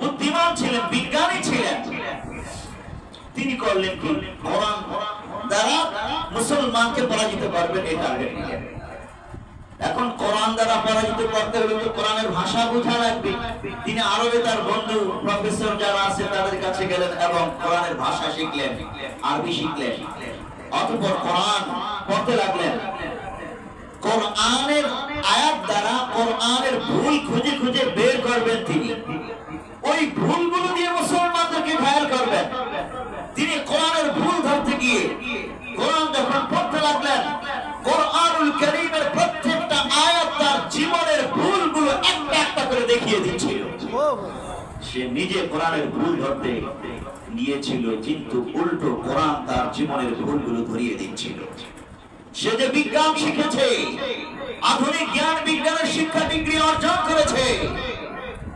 Speaker 1: বুদ্ধিমান ছিলেন, বিজ্ঞানী ছিলেন। তিনি করলেন কি, কোরআন দ্বারা মুসলমানকে পরাজিত করবেন এই টার্গেট নিয়ে। এখন কোরআন দ্বারা পরাজিত করতে হলে তো কোরআনের ভাষা বোঝা লাগবে। তিনি আরবে তার বন্ধু প্রফেসর যারা আছে তাদের কাছে গেলেন এবং কোরআনের ভাষা শিখলেন, আরবি শিখলেন। অতঃপর কোরআন পড়তে লাগলেন। কোরআনের আয়াত দ্বারা কোরআনের ভুল খুঁজে খুঁজে বের করবেন তিনি। ওই ভুলগুলো দিয়ে মুসলমানদেরকে ঘায়েল করবেন। তিনি কোরআনের ভুল ধরতে গিয়ে কোরআন যখন পড়তে লাগলেন, কোরআনুল কারীমের প্রত্যেকটা আয়াত তার জীবনের ভুলগুলো একটা একটা করে দেখিয়ে দিচ্ছিল। সে নিজে কোরআনের ভুল ধরতে গিয়েছিল, কিন্তু উল্টো কোরআন তার জীবনের ভুলগুলো ধরিয়ে দিচ্ছিল। সে যে বিজ্ঞান শিখেছে, আধুনিক জ্ঞান বিজ্ঞানের শিক্ষা ডিগ্রি অর্জন করেছে,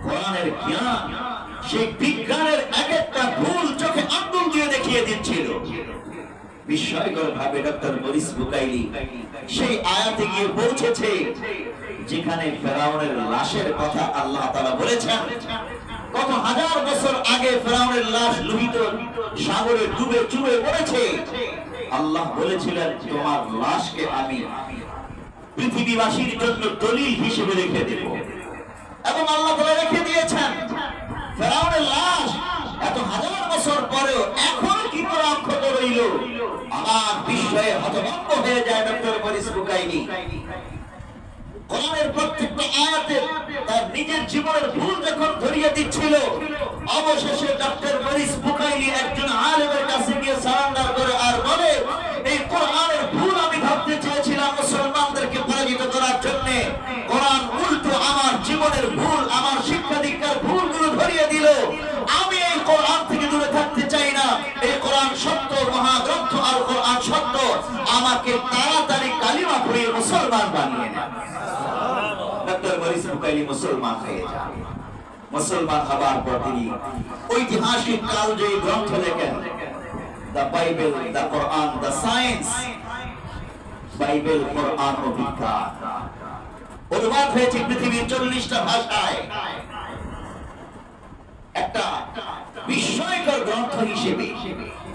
Speaker 1: কোরআনের জ্ঞান সেই বিজ্ঞানের এক একটা ভুল চোখে আঙ্গুল দিয়ে দেখিয়ে দিচ্ছিল। বিস্ময়কর ভাবে ডক্টর মরিস বুকাইলি সেই আয়াতে গিয়ে পৌঁছেছে যেখানে ফেরাউনের লাশের কথা আল্লাহ তাআলা বলেছেন। কত হাজার বছর আগে ফেরাউনের লাশ লোহিত সাগরে ডুবে চুবে পড়েছে। আল্লাহ বলেছিলেন, তোমার লাশকে আমি পৃথিবীবাসীর জন্য দলিল হিসেবে রেখে দেব। এবং আল্লাহ তাআলা রেখে দিয়েছেন। ফেরাউনের লাশ এত হাজার বছর পরেও এখন কি করে অক্ষত রইল, আমার বিস্ময়ে হতভম্ব হয়ে যায় ডক্টর মরিস বুকাইলি। কোরআনের প্রত্যেকটা আয়াতে তার নিজের জীবনের ভুল যখন ধরিয়ে দিচ্ছিল, অবশেষে ডক্টর মরিস বুকাইলি একজন আলেমের কাছে গিয়ে সারেন্ডার করে আর বলে, এই কোরআনের ভুল আমি ধরতে চেয়েছিলাম মুসলমানদেরকে পরাজিত করার জন্য, কোরআন উল্টো আমার জীবনের ভুল, আমার শিক্ষা দীক্ষার ভুলগুলো ধরিয়ে দিল। আমি এই কোরআন থেকে দূরে থাকতে চাই না। এই কোরআন সত্য, মহাগ্রন্থ আর কোরআন সত্য। আমাকে তাড়াতাড়ি কালিমা পড়িয়ে মুসলমান বানিয়ে নেন। ডক্টর মরিস বুকাইলি মুসলমান হয়ে যান। মুসলমান হবার পর তিনি ঐতিহাসিক কালজয়ী গ্রন্থ লেখেন, the Bible, the Quran, the science. Bible, কোরআন ও বিজ্ঞান অনুবাদ হয়েছে পৃথিবীর 40টা ভাষায়। একটা বিস্ময়কর গ্রন্থ হিসেবে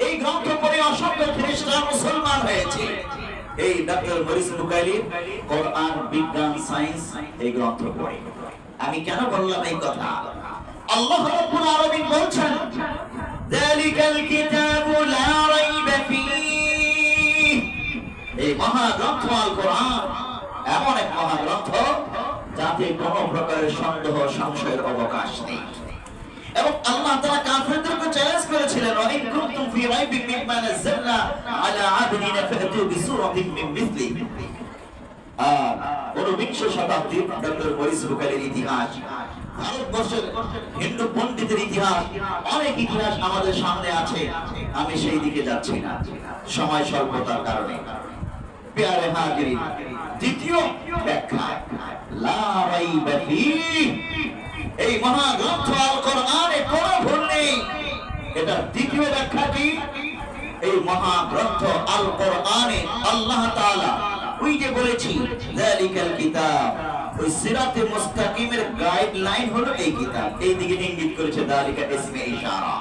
Speaker 1: এই গ্রন্থ পড়ে অসংখ্য খ্রিস্টান মুসলমান হয়েছে। এই ডক্টর মরিস বুকাইলি কোরআন, বিজ্ঞান, সায়েন্স এই গ্রন্থ পড়ে। আমি কেন বললাম এই কথা? আল্লাহ রাব্বুল আলামিন বলছেন, যালিকাল কিতাবু লা রাইবা ফীহ। এই মহাগ্রন্থ আল কোরআন এমন এক মহাগ্রন্থ যাতে কোনো প্রকারের সন্দেহ সংশয়ের অবকাশ নেই। এবং আল্লাহ তাআলা কাফিরদেরকে চ্যালেঞ্জ করেছিলেন, ওয়া ইন কুনতুম ফি রাইবিন মিম্মা নাযালনা আলা আবদিনা ফাতু বিসূরাতিন মিন মিসলি। 19 শতাব্দীর ডক্টর মরিস বুকাইলির ইতিহাস, ভারতবর্ষের হিন্দু পণ্ডিতের ইতিহাস, অনেক ইতিহাস আমাদের সামনে আছে। আমি সেই দিকে যাচ্ছি না সময় স্বল্পতার কারণে। প্যারে হাজিরিন, দ্বিতীয় ব্যাখ্যা, লা রাইবা ফীহ। এই মহাগ্রন্থ আল কোরআনে কোনো ভুল নেই। এটা দ্বিতীয় ব্যাখ্যা কি? এই মহাগ্রন্থ আল কোরআনে আল্লাহ তাআলা ওই যে বলেছি যালিকাল কিতাব, ওই সিরাতে মুস্তাকিমের গাইডলাইন হলো এই কিতাব। এই দিকে ইঙ্গিত করেছে যালিকা ইসমে ইশারা।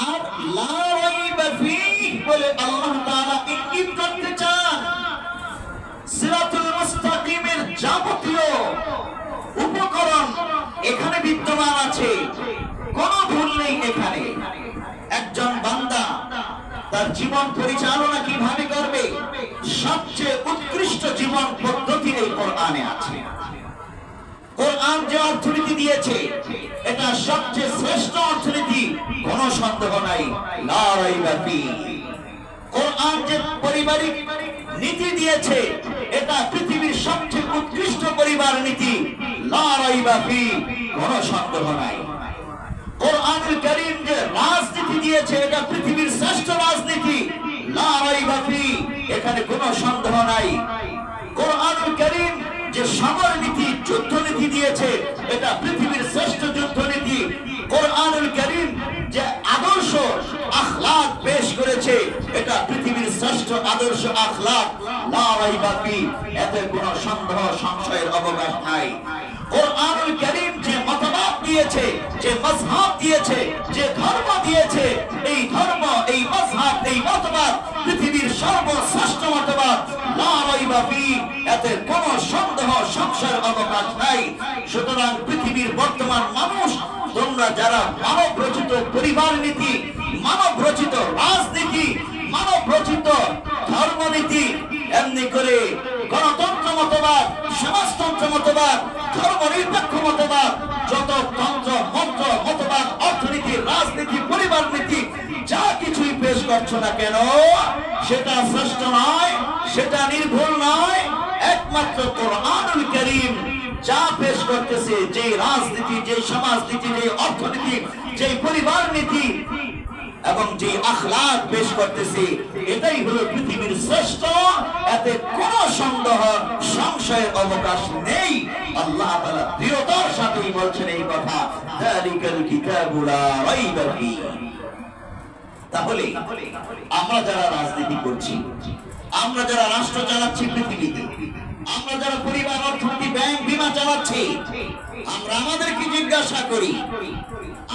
Speaker 1: আর লা রাইবা ফীহ বলে আল্লাহ তাআলা ইঙ্গিত করতে চান সিরাতুল মুস্তাকিমের যাবতীয় উপকরণ এখানে বিদ্যমান আছে, কোনো ভুল নেই এখানে। তার জীবন পরিচালনা কিভাবে করবে, সবচেয়ে উৎকৃষ্ট জীবন পদ্ধতি এই কোরআনে আছে। কোরআন যে অর্থনীতি দিয়েছে এটা সবচেয়ে শ্রেষ্ঠ অর্থনীতি, কোনো সন্দেহ নাই, লা রাইবা ফি। কোরআন যে পারিবারিক নীতি দিয়েছে এটা পৃথিবীর সবচেয়ে উৎকৃষ্ট পরিবার নীতি, লা রাইবা ফি, কোনো সন্দেহ নাই। কোরআনুল কারীম যে রাজনীতি দিয়েছে এটা পৃথিবীর শ্রেষ্ঠ রাজনীতি, লা রাইবা ফি, এখানে কোনো সন্দেহ নাই। কোরআনুল কারীম যে সমর নীতি, যুদ্ধ নীতি দিয়েছে এটা পৃথিবীর শ্রেষ্ঠ যুদ্ধ নীতি। কোরআনুল কারীম যে আদর্শ আখলাক পেশ করেছে এটা পৃথিবীর শ্রেষ্ঠ আদর্শ আখলাক, লা রাইবা ফি, এতে কোনো সন্দেহ সংশয়ের অবকাশ নাই। কোরআনুল কারীম যে মতবাদ দিয়েছে, যে মাযহাব দিয়েছে, যে ধর্ম দিয়েছে, এই ধর্ম, এই মাযহাব, এই মতবাদ পৃথিবীর সর্বশ্রেষ্ঠ মতবাদ, লা রাইবা ফি, এতে কোনো সন্দেহ সংশয়ের অবকাশ নাই। সুতরাং পৃথিবীর বর্তমান মানুষ, তোমরা যারা মানব রচিত পরিবার নীতি, মানব রচিত রাজনীতি, মানব রচিত ধর্মনীতি, এমনি করে গণতন্ত্র মতবাদ, সমাজতন্ত্র মতবাদ, ধর্মনিরপেক্ষ মতবাদ, যত তন্ত্র মন্ত্র মতবাদ, অর্থনীতি, রাজনীতি, পরিবার নীতি যা কিছুই পেশ করছো না কেন সেটা শ্রেষ্ঠ নয়, সেটা নির্ভুল নয়। একমাত্র কোরআনুল কারীম যা পেশ করতেছে, যে রাজনীতি, যে সমাজনীতি, যে অর্থনীতি, যে পরিবার নীতি এবং যে আখলাক পেশ করতেছে, এটাই হলো পৃথিবীর শ্রেষ্ঠ, এতে কোনো সন্দেহ সংশয়ের অবকাশ নেই। আল্লাহ তাআলা দৃঢ়তার সাথেই বলছেন এই কথা, যালিকাল কিতাবু লা রাইবা ফি। তাহলে আমরা যারা রাজনীতি করছি, আমরা যারা রাষ্ট্র চালাচ্ছি পৃথিবীতে, আমরা যারা পরিবার, অর্থনীতি, ব্যাংক, বীমা চালাচ্ছি, আমরা আমাদেরকে জিজ্ঞাসা করি,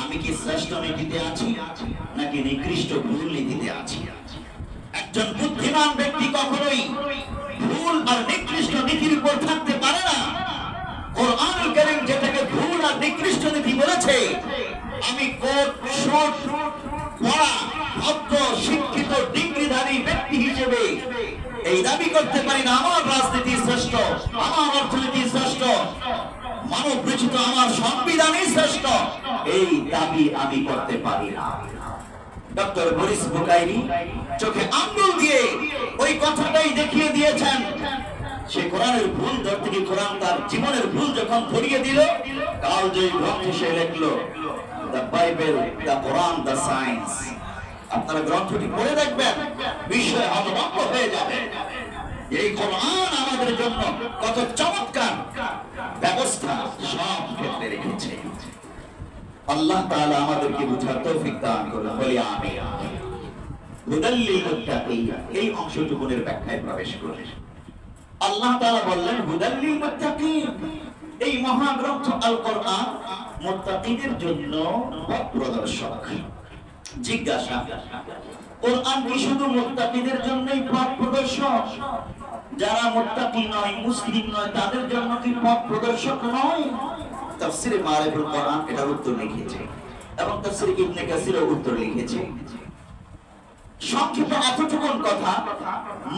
Speaker 1: আমি কি শ্রেষ্ঠ নীতিতে আছি নাকি নিকৃষ্ট ভুল নীতিতে আছি? একজন বুদ্ধিমান ব্যক্তি কখনোই ভুল আর নিকৃষ্ট নীতির উপর থাকতে পারে না। কোরআনুল কারীম যেটাকে ভুল আর নিকৃষ্ট নীতি বলেছে, আমি কোট শুট পড়া ভদ্র শিক্ষিত ডিগ্রিধারী ব্যক্তি হিসেবে এই দাবি করতে পারি না আমার রাজনীতি শ্রেষ্ঠ, আমার অর্থনীতি শ্রেষ্ঠ, মানব রচিত আমার সংবিধানই শ্রেষ্ঠ, এই দাবি আমি করতে পারি না। ডক্টর বরিস বুকাইরি চোখে আঙ্গুল দিয়ে ওই কথাটাই দেখিয়ে দিয়েছেন। সে কোরআনের ভুল ধরতে গিয়ে কোরআন তার জীবনের ভুল যখন ধরিয়ে দিল, কালজয়ী গ্রন্থে সে লিখলো, the Bible, the Quran, the science. আপনারা গ্রন্থটি পড়ে দেখবেন, বিষয় হতভম্ব হয়ে যাবে। এই কোরআন আমাদের জন্য কত চমৎকার ব্যবস্থা সব ক্ষেত্রে রেখেছে। আল্লাহ তাআলা আমাদেরকে বুঝার তৌফিক দান করুন, বলি আমিন। হুদাল লিল মুত্তাকিন, এই অংশটুকুনের ব্যাখ্যায় প্রবেশ করুন। আল্লাহ তাআলা বললেন হুদাল লিল মুত্তাকিন, এই মহাগ্রন্থ আল কোরআন মুত্তাকিদের জন্য পথ প্রদর্শক। জিজ্ঞাসা, কোরআন কি শুধু মুত্তাকিদের জন্যই পথ প্রদর্শক? যারা মুত্তাকি নয়, মুসলিম নয়, তাদের জন্য কি পথ প্রদর্শক নয়? তাফসীরে মারিফুল কোরআন এটার উত্তর লিখেছে এবং তাফসীরে ইবনে কাসিরও উত্তর লিখেছে। সংক্ষেপে এতটুকুন কথা,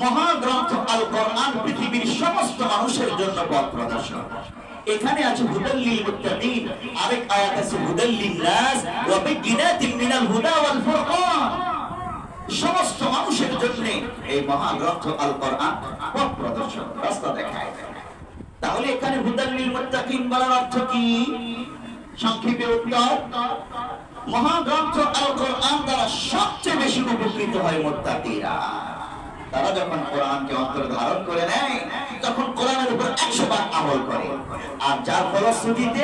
Speaker 1: মহাগ্রন্থ আল কোরআন পৃথিবীর সমস্ত মানুষের জন্য পথ প্রদর্শক। এখানে আছে হুদাল লিল মুত্তাকিন, আরেক আয়াত আছে হুদাল লিন নাস ওয়া বাইয়িনাতিন মিনাল হুদা ওয়াল ফুরকান। সমস্ত মানুষের জন্য এই মহাগ্রন্থ আল কোরআন পথ প্রদর্শক, রাস্তা দেখায়। তাহলে এখানে হুদাল লিল মুত্তাকিন বলার অর্থ কি? সংক্ষেপে উত্তর, মহাগ্রন্থ আল কোরআন দ্বারা সবচেয়ে বেশি উপকৃত হয় মুত্তাকিরা। তারা যখন কোরআনকে অন্তরে ধারণ করে নেয় তখন কোরআনের উপর 100 বার আমল করে, আর যার ফলশ্রুতিতে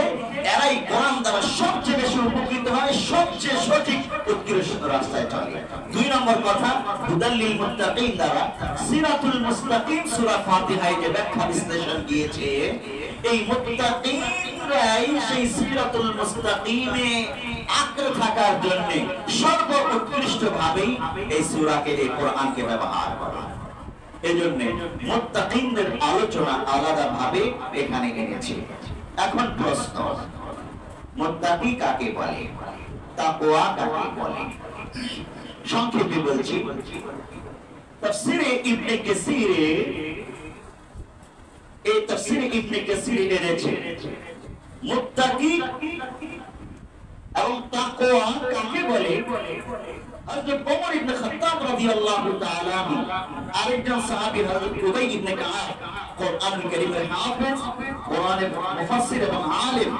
Speaker 1: এরাই কোরআন দ্বারা সবচেয়ে বেশি উপকৃত হয়, সবচেয়ে সঠিক উৎকৃষ্ট রাস্তায় চলে। 2 নম্বর কথা, হুদাল লিল মুত্তাকিন দ্বারা সিরাতুল মুস্তাকিম সূরা ফাতিহায় যে ব্যাখ্যা বিশ্লেষণ দিয়েছে, এই মুত্তাকিনরাই সেই সিরাতুল মুস্তাকিমে আঁকড়ে থাকার জন্য সর্বোৎকৃষ্ট ভাবে এই সূরাকে, এই কোরআনকে ব্যবহার করে। এজন্য মুত্তাকিনদের আলোচনা আলাদা ভাবে এখানে এনেছে। এখন প্রশ্ন, মুত্তাকি কাকে বলে, তাকওয়া কাকে বলে? সংক্ষেপে বলছি, তাফসীরে ইবনে কাসীরে, এই তাফসীরে ইবনে কাসীর এনেছে মুত্তাকি এবং তাকওয়া কাকে বলে। হযরত ওমর ইবনে খাত্তাব রাদিয়াল্লাহু তাআলা আনহু, আরেকজন সাহাবী হযরত উবাই ইবনে কাব, কোরআনুল কারীমের হাফেজ, কোরআনের মুফাসসির এবং আলেম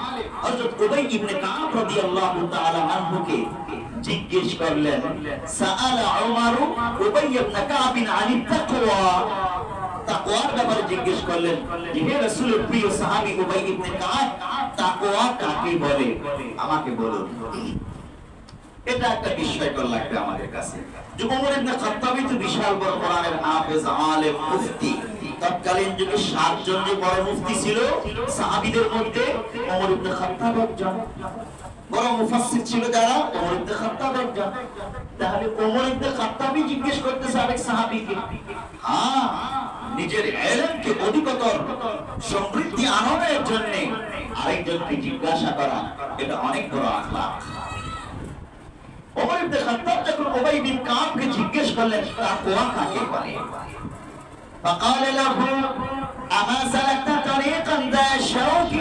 Speaker 1: হযরত উবাই ইবনে কাব রাদিয়াল্লাহু তাআলা আনহুকে জিজ্ঞেস করলেন, সাআলা উমর উবাই ইবনে কাব আনিত তাকওয়া, তাকওয়ার ব্যাপারে জিজ্ঞেস করলেন যে হে রাসূলের প্রিয় সাহাবী উবাই ইবনে কাব, তাকওয়া কাকে বলে আমাকে বলুন। এটা একটা বিস্ময়কর লাগবে আমাদের কাছে যে ওমর ইবনে খাত্তাবই তো বিশাল বড় কোরআনের হাফেজ, আলেম, মুফতি। তৎকালীন যুগে 7 জন যে বড় মুফতি ছিল সাহাবীদের মধ্যে, ওমর ইবনে খাত্তাব একজন। বড় মুফাসসির ছিল যারা, ওমর ইবনে খাত্তাব একজন। তাহলে ওমর ইবনে খাত্তাবই জিজ্ঞেস করতেছে আরেক সাহাবীকে, হ্যাঁ, নিজের ইলমকে অধিকতর সমৃদ্ধি আনয়নের জন্য আরেকজনকে জিজ্ঞাসা করা, এটা অনেক বড় আখলাক। ওমর ইবনে খাত্তাব যখন উবাই বিন কাবকে জিজ্ঞেস করলেন তাকওয়া কাকে বলে, فقال له اما سلكت طريقا ذا شوك,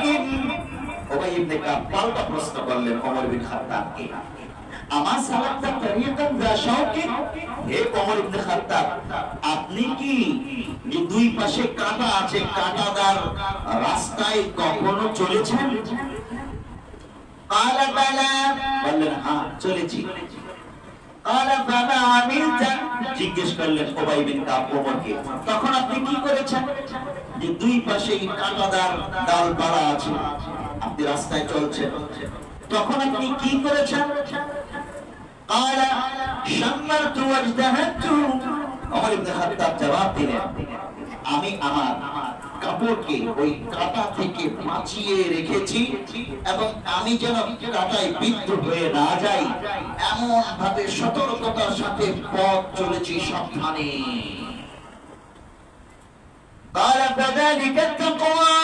Speaker 1: উবাই ইবনে কাব পাল্টা প্রশ্ন করলেন ওমর বিন খাত্তাবকে, আমা সালাকতা তারিকান যা শাওকি, হে ওমর ইবনে খাত্তাব, আপনি কি যে দুই পাশে কাঁটা আছে, কাঁটাদার রাস্তায় কখনো চলেছেন? قال بلى, বললেন হ্যাঁ চলেছি। قال فما عملت, জিজ্ঞেস করলেন উবাই বিন কাব ওমরকে, তখন আপনি কি করেছেন? যে দুই পাশে কাঁটাদার ডালপালা আছে, আপনি রাস্তায় চলছেন, তখন আপনি কি করেছেন? قال شمرت واجتهدت, ওমর ইবনে খাত্তাব জবাব দিলেন, আমি আমার কাপড়কে ওই কাঁটা থেকে বাঁচিয়ে রেখেছি এবং আমি যেন কাঁটায় বিদ্ধ হয়ে না যাই এমন ভাবে সতর্কতার সাথে পথ চলেছি সাবধানে। قال فذلك التقوى,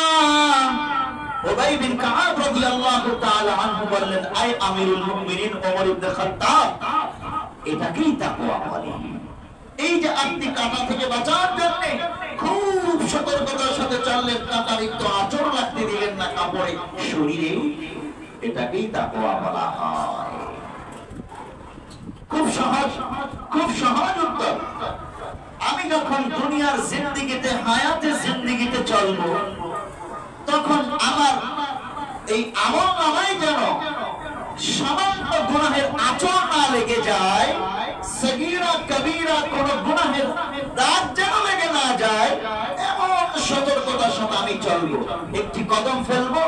Speaker 1: উবাই বিন কাব রাদিয়াল্লাহু তাআলা আনহু বললেন, আয় আমিরুল মুমিনিন ওমর ইবনে খাত্তাব, এটাকেই তাকওয়া বলে। এই যে আপনি কাঁটা থেকে বাঁচার জন্য খুব সতর্কতার সাথে চললেন, কাঁটার একটু আঁচড় লাগতে দিলেন না কাপড়ে, শরীরে, এটাকেই তাকওয়া বলা হয়। খুব সহজ, খুব সহজ উত্তর। আমি যখন দুনিয়ার জিন্দেগিতে, হায়াতে জিন্দেগিতে চলবো, তখন আমার এই আমল নামায় যেন সামান্য গুনাহের আঁচড় না লেগে যায়, সগীরা কবীরা কোন গুনাহের দাগ যেন লেগে না যায়, এমন সতর্কতার সাথে আমি চলবো। একটি কদম ফেলবো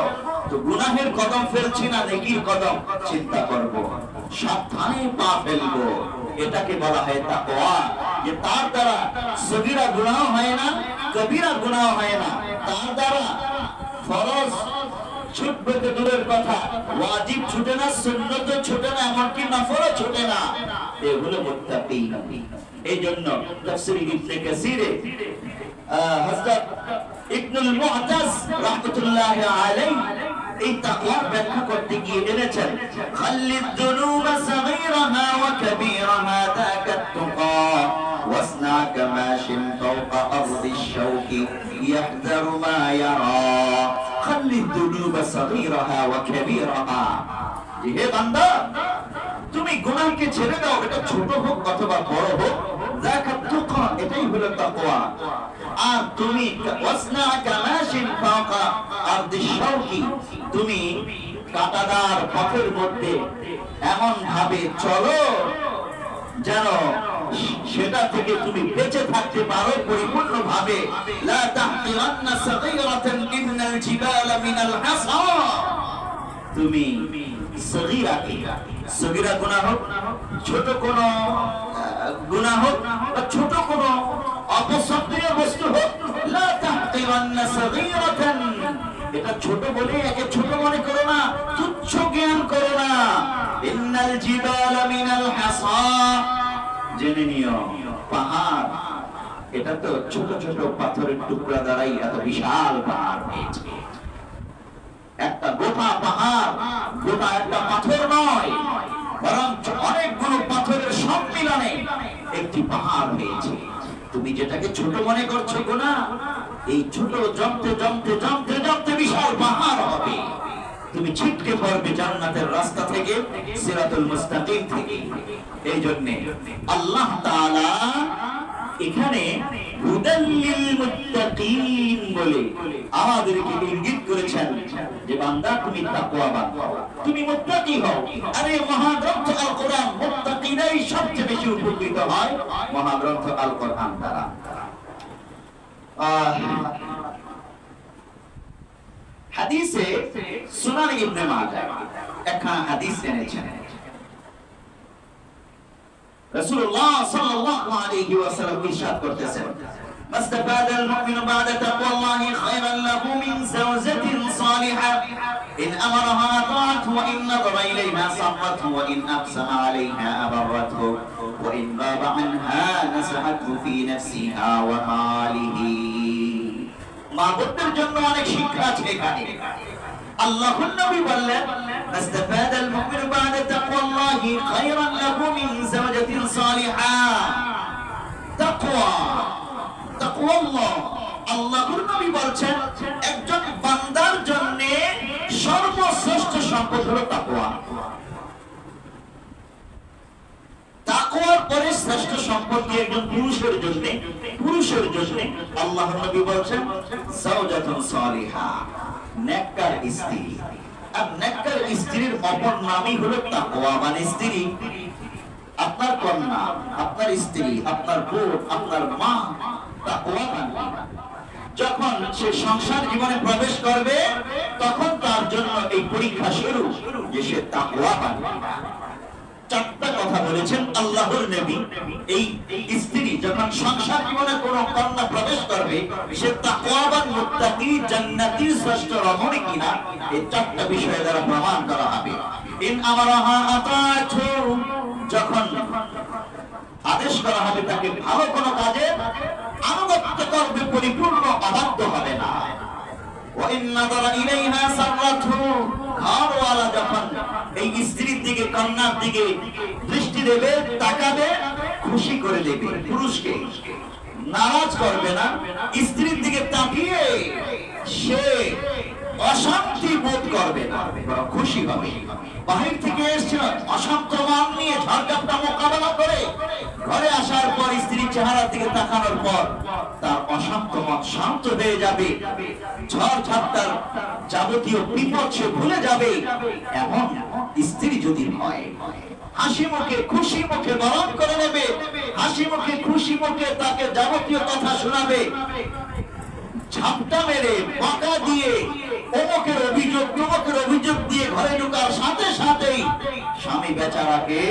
Speaker 1: তো গুনাহের কদম ফেলছি না নেকির কদম চিন্তা করব, সাবধানে পা ফেলবো, এটাকে বলা হয় তাকওয়া। যে তার দ্বারা সগীরা গুনাহ হয় না, কবীরা গুনাহ হয় না, তার দ্বারা ফরজ ছুটবে তো দূরের কথা, ওয়াজিব ছুটে না, সুন্নত ছুটে না, এমনকি নফলও ছুটে না, এগুলো মুত্তাকি। এই জন্য তাফসীর ইবনে কাসীরে হযরত ইবনুল মুআতাজ রাহমাতুল্লাহি আলাইহি এই তাকওয়ার ব্যাখ্যা করতে গিয়ে এনেছেন, খাল্লিদ যুনুবা সাগীরাহা ওয়া কাবীরাহা যাকাত তুকা ওয়াসনা কামাশিন ফাওকা আরদিশ শাওকি ইয়াহদারু মা ইয়ারা, খাল্লিদ যুনুবা সাগীরাহা ওয়া কাবীরাহা, হে বান্দা তুমি গুনাহকে ছেড়ে দাও, এটা ছোট হোক অথবা বড় হোক, যাকাত তুকা, এটাই হলো তাকওয়া। আর তুমি ওয়াসনা কামাশিন ফাওকা আরদিশ শাওকি, তুমি কাঁটাদার পথের মধ্যে এমন ভাবে চলো যেন সেটা থেকে তুমি বেঁচে থাকতে পারো পরিপূর্ণ ভাবে। লা তাহতিরান্না সাগীরাতান ইন্নাল জিবালা মিনাল হাসা, তুমি সগীরা গুনাহ হোক, ছোট কোন গুনাহ হোক বা ছোট কোন অপশব্দীয় বস্তু হোক, লা তাহতিরান্না সাগীরাতান, এটা ছোট বলে একে ছোট মনে করো না, তুচ্ছ জ্ঞান করো না। ইন্নাল জিবালা মিনাল হাসা, জেনে নিও পাহাড় এটা তো ছোট ছোট পাথরের টুকরা দ্বারাই এত বিশাল পাহাড় হয়েছে। একটা গোটা পাহাড়, গোটা একটা পাথর নয়, বরং অনেকগুলো পাথরের সম্মিলনে একটি পাহাড় হয়েছে। তুমি যেটাকে ছোট মনে করছো গুনাহ, এই ছোট জমতে জমতে জমতে জমতে বিশাল পাহাড় হবে। তুমি ছিটকে পড়বে জান্নাতের রাস্তা থেকে, সিরাতুল মুস্তাকিম থেকে। এই জন্য আল্লাহ তাআলা এখানে হুদাল লিল মুত্তাকিন বলে আমাদেরকে ইঙ্গিত করেছেন যে বান্দা তুমি তাকওয়াবান হও, তুমি মুত্তাকি হও। আরে মহাগ্রন্থ আল কোরআন মুত্তাকিরাই সবচেয়ে বেশি উপকৃত হয় মহাগ্রন্থ আল কোরআন দ্বারা। হাদিসে সুনান ইবনে মাজাহ একখানা হাদিস এনেছেন। রাসূলুল্লাহ সাল্লাল্লাহু আলাইহি ওয়াসাল্লাম ইরশাদ করতেছেন, মাস্তাফাদাল মুমিনু বা'দা তাকওয়াল্লাহি খায়রান লাহু মিন যাওজাতিন সালিহা ইন আমারাহা আতা'athu ওয়া ইন নাযারা ইলাইহা সাররাতহু ওয়া ইন aqsama আলাইহা আবাররাতহু ওয়া ইন গাবা আনহা নাসাহাতহু ফি নাফসিহা ওয়া মালিহি। মাবুদের জন্য অনেক শিক্ষা আছে এখানে। আল্লাহর নবী বললেন, মাস্তাফাদাল মুমিনু বা'দা তাকওয়াল্লাহি খায়রান লাহু মিন যাওজাতিন সালিহা। তাকওয়া, তাকওয়াল্লাহ, আল্লাহর নবী বলছেন একজন বান্দার জন্য সর্বশ্রেষ্ঠ সম্পদ হলো তাকওয়া। তাকওয়ার পরে শ্রেষ্ঠ সম্পদ কি একজন পুরুষের জন্য? পুরুষের জন্য আল্লাহর নবী বলছেন যাওজাতুন সালিহা, নেককার স্ত্রী। আর নেককার স্ত্রীর অপর নামই হলো তাকওয়াবান স্ত্রী। আপনার কন্যা, আপনার স্ত্রী, আপনার বোন, আপনার মা তাকওয়াবান। যখন সে সংসার জীবনে প্রবেশ করবে তখন তার জন্য এই পরীক্ষা শুরু যে সে তাকওয়াবান। চারটা কথা বলেছেন আল্লাহর নবী। এই স্ত্রী যখন সংসার জীবনে কোনো কন্যা প্রবেশ করবে সে তাকওয়াবান, মুত্তাকি, জান্নাতি, শ্রেষ্ঠ রমণী কিনা, এই চারটা বিষয় দ্বারা প্রমাণ করা হবে। ইন আমারাহা আতা'athu, যখন আদেশ করা হবে তাকে ভালো কোনো কাজে আনুগত্য করবে, পরিপূর্ণ অবাধ্য হবে না। ওয়া ইন নাযারা ইলাইহা সাররাতহু, ঘরওয়ালা যখন এই স্ত্রীর দিকে, কন্যার দিকে দৃষ্টি দেবে, তাকাবে, খুশি করে দেবে, পুরুষকে নারাজ করবে না। স্ত্রীর দিকে তাকিয়ে সে অশান্তি বোধ করবে না, খুশি হবে। বাহির থেকে এসে অশান্ত মন নিয়ে ঝড়ঝাপটা মোকাবেলা করে ঘরে আসার পর স্ত্রীর চেহারার দিকে তাকানোর পর তার অশান্ত মন শান্ত হয়ে যাবে, ঝড়ঝাপটার যাবতীয় বিপদ সে ভুলে যাবে। এমন স্ত্রী যদি হয়, হাসি মুখে খুশি মুখে বরণ করে নেবে, হাসি মুখে খুশি মুখে তাকে যাবতীয় কথা শোনাবে, ঝাপটা মেরে বকা দিয়ে অমুকের অভিযোগ তমুকের অভিযোগ দিয়ে ঘরে ঢোকার সাথে সাথেই স্বামী বেচারাকে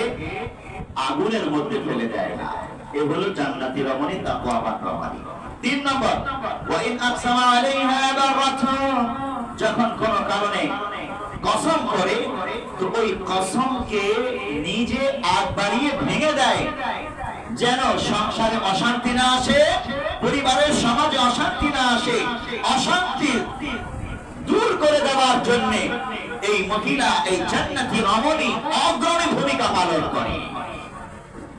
Speaker 1: আগুনের মধ্যে ফেলে দেয় না। এ হলো জান্নাতি রমণী, তাকওয়াবান রমণী। 3 নম্বর, ওয়া ইন আকসামা আলাইহা বাররাতহু, যখন কোন কারণে কসম করে তো ওই কসমকে নিজে আগ বাড়িয়ে ভেঙে দেয়, যেন সংসারে অশান্তি না আসে, পরিবারের সমাজে অশান্তি না আসে। অশান্তি দূর করে দেওয়ার জন্য এই মহিলা, এই জান্নাতি রমণী অগ্রণী ভূমিকা পালন করে।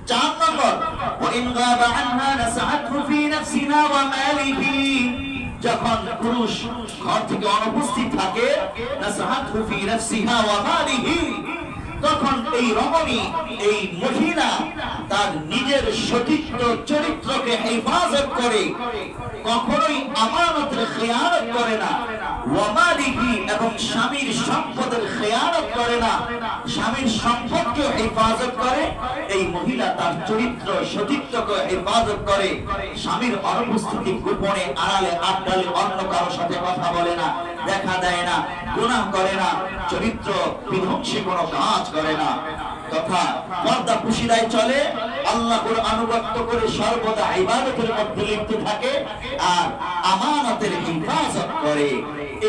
Speaker 1: 4 নম্বর, ওয়া ইন গাবা আনহা নাসাহাতহু ফি নাফসিহা ওয়া মালিহি, যখন পুরুষ ঘর থেকে অনুপস্থিত থাকে, নাসাহাতহু ফি নাফসিহা ওয়া মালিহি, তখন এই রমণী, এই মহিলা তার নিজের সতীত্ব চরিত্রকে হেফাজত করে, কখনোই আমানতের খেয়ানত করে না। ওয়া মালিহি, এবং স্বামীর সম্পদের খেয়ানত করে না, স্বামীর সম্পদকে হেফাজত করে। এই মহিলা তার চরিত্র সতীত্বকে হেফাজত করে, স্বামীর অনুপস্থিতি গোপনে আড়ালে আড্ডালে অন্য কারোর সাথে কথা বলে না, দেখা দেয় না, গুনাহ করে না, চরিত্র বিধ্বংসী কোনো কাজ করে না, তথা পর্দা পুশিদায় চলে। আল্লাহর আনুগত্য করে সর্বদা ইবাদতের মধ্যে লিপ্ত থাকে আর আমানতের হিফাজত করে।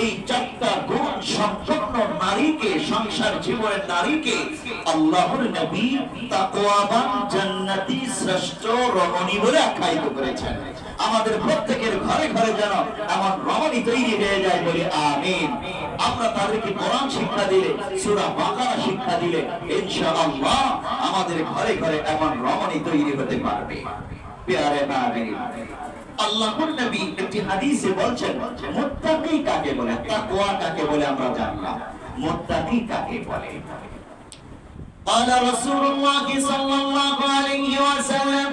Speaker 1: এই চারটা গুণ সম্পন্ন নারীকে, সংসার জীবনের নারীকে আল্লাহর নবী তাকওয়াবান জান্নাতি শ্রেষ্ঠ রমণী বলে আখ্যায়িত করেছেন। আমাদের প্রত্যেকের ঘরে ঘরে যেন এমন রমণী তৈরি হয়ে যায় বলে আমিন। আমরা তাদেরকে কোরআন শিক্ষা দিলে, সূরা বাকারা শিক্ষা দিলে ইনশাআল্লাহ আমাদের ঘরে ঘরে এমন রমণী তৈরি হতে পারবে। প্যারে নাবিন, আল্লাহর নবী একটি হাদিসে বলছেন মুত্তাকি কাকে বলে, তাকওয়া কাকে বলে আমরা জানলাম। মুত্তাকি কাকে বলে? قال رسول الله صلى الله عليه وسلم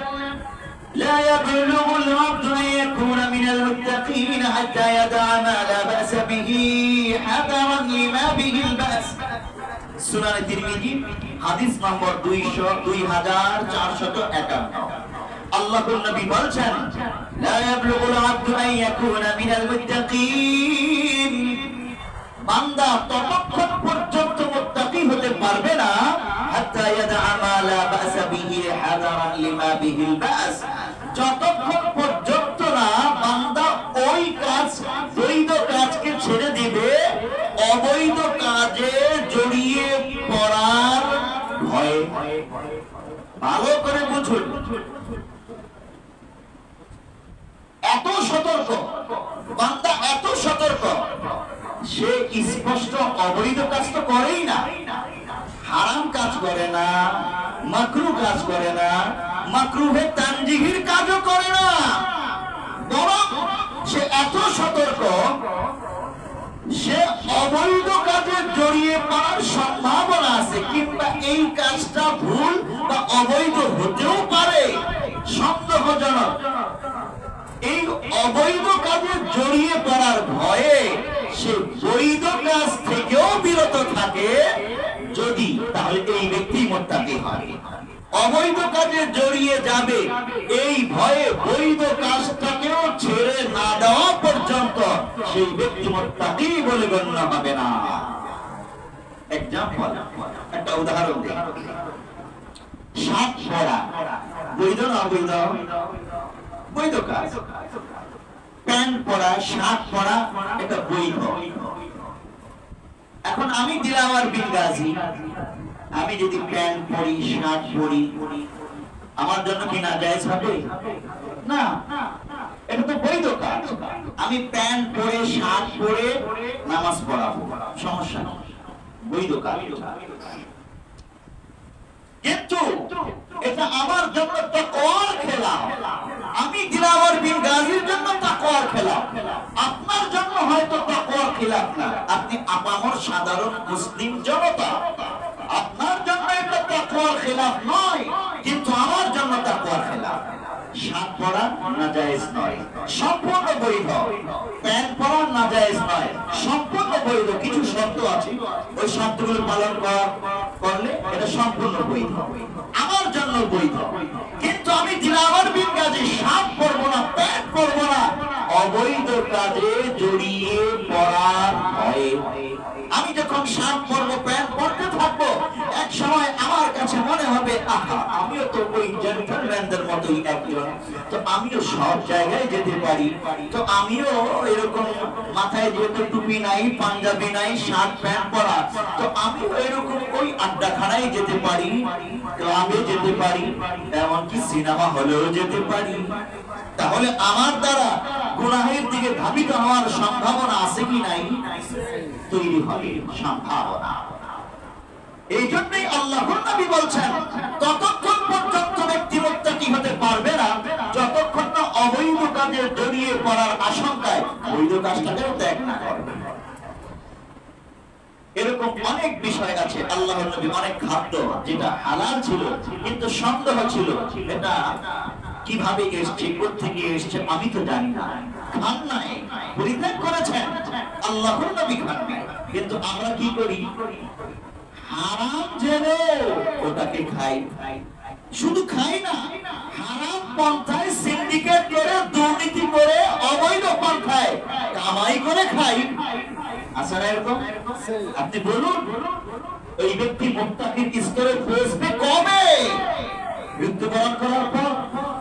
Speaker 1: لا يبلغ العبد أن يكون من المتقين حتى يدع ما لا بأس به حذرا لما به البأس। সুনানে তিরমিজি হাদিস নম্বর 2451। আল্লাহর নবী বলছেন লা ইয়াবলুগুল আবদু আন ইয়াকুনা মিনাল মুত্তাকিন, বান্দা ততক্ষণ পর্যন্ত মুত্তাকি হতে পারবে না হাত্তা ইয়াদা মা লা বা'সা বিহি হাযারান লিমা বিহিল বা'স, যতক্ষণ পর্যন্ত না বান্দা ওই কাজ, বৈধ কাজকে ছেড়ে দিবে অবৈধ কাজে জড়িয়ে পড়ার ভয়ে। ভালো করে বুঝুন, এত সতর্ক বান্দা, এত সতর্ক, সে স্পষ্ট অবৈধ কাজ তো করেই না, হারাম কাজ করে না, মাকরুহ কাজ করে না, মাকরুহে তানজিহির কাজও করে না, বরং সে এত সতর্ক সে অবৈধ কাজে জড়িয়ে পড়ার সম্ভাবনা আছে, কিংবা এই কাজটা ভুল বা অবৈধ হতেও পারে, সন্দেহজনক। এই অবৈধ কাজে জড়িয়ে পড়ার ভয়ে সে বৈধ কাজ থেকেও বিরত থাকে যদি, তাহলে এই ব্যক্তি মুত্তাকি হয়। অবৈধ কাজে জড়িয়ে যাবে এই ভয়ে বৈধ কাজটাকেও ছেড়ে না দেওয়া পর্যন্ত সেই ব্যক্তি মুত্তাকি বলে গণ্য হবে না। এক্সাম্পল, একটা উদাহরণ দিই। শার্ট পরা বৈধ না অবৈধ? বৈধ কাজ। প্যান্ট পরা, শার্ট পরা এটা বৈধ। এখন আমি দিলাওয়ার বিন গাজী, আমি যদি প্যান্ট পরি, শার্ট পরি, আমার জন্য কি নাজায়েজ হবে? না, এটা তো বৈধ কাজ। আমি প্যান্ট পরে, শার্ট পরে নামাজ পড়াবো, সমস্যা নেই, বৈধ কাজ। কিন্তু এটা আমার জন্য তাকওয়ার খেলাফ। আমি দিলাওয়ার বিন গাজীর জন্য তাকওয়ার খেলাফ, আপনার জন্য হয়তো তাকওয়ার খেলাফ না। আপনি আপামর সাধারণ মুসলিম জনতা, আপনার জন্য এটা তাকওয়ার খেলাফ নয়, কিন্তু আমার জন্য তাকওয়ার খেলাফ। শার্ট পরা নাজায়েজ নয়, সম্পূর্ণ বৈধ। প্যান্ট পরা নাজায়েজ নয়, সম্পূর্ণ বৈধ। কিছু শর্ত আছে, ওই শর্তগুলো পালন করলে এটা সম্পূর্ণ বৈধ, আমার জন্য বৈধ। কিন্তু আমি দিলাওয়ার বিন গাজী শার্ট পরবো না, প্যান্ট পরবো না, অবৈধ কাজে জড়িয়ে পড়ার ভয়ে। আমি যখন শার্ট পরবো, প্যান্ট পরতে থাকবো, এক সময় আমার কাছে মনে হবে আহা, আমিও তো ওই জেন্টলম্যানদের মতোই একজন, তো আমিও সব জায়গায় যেতে পারি, তো আমিও এরকম মাথায় যেহেতু টুপি নাই, পাঞ্জাবি নাই, শার্ট প্যান্ট পরা, তো আমিও এরকম ওই আড্ডাখানায় যেতে পারি, ক্লাবে যেতে পারি, এমনকি সিনেমা হলেও যেতে পারি। তাহলে আমার দ্বারা গুনাহের দিকে ধাবিত হওয়ার সম্ভাবনা আছে কি নাই? তৈরি হবে সম্ভাবনা। এই জন্যই আল্লাহর নবী বলছেন ততক্ষণ পর্যন্ত ব্যক্তি মুত্তাকি হতে পারবে না যতক্ষণ না অবৈধ কাজে জড়িয়ে পড়ার আশঙ্কায় বৈধ কাজটাকেও ত্যাগ না করবে। এরকম অনেক বিষয় আছে। আল্লাহর নবী অনেক খাদ্য যেটা হালাল ছিল কিন্তু সন্দেহ ছিল এটা কিভাবে এসছে, কোথেকে এসছে আমি তো জানি না, খান নাই, পরিত্যাগ করেছেন, আল্লাহর নবী খাননি। কিন্তু আমরা কি করি? হারাম জেনে ওটাকে খাই। শুধু খাই না, হারাম পন্থায় সিন্ডিকেট করে, দুর্নীতি করে, অবৈধ পন্থায় কামাই করে খাই। আছে না এরকম? আপনি বলুন, ওই ব্যক্তি মুত্তাকির স্তরে পৌঁছবে কবে? মৃত্যুবরণ করার পর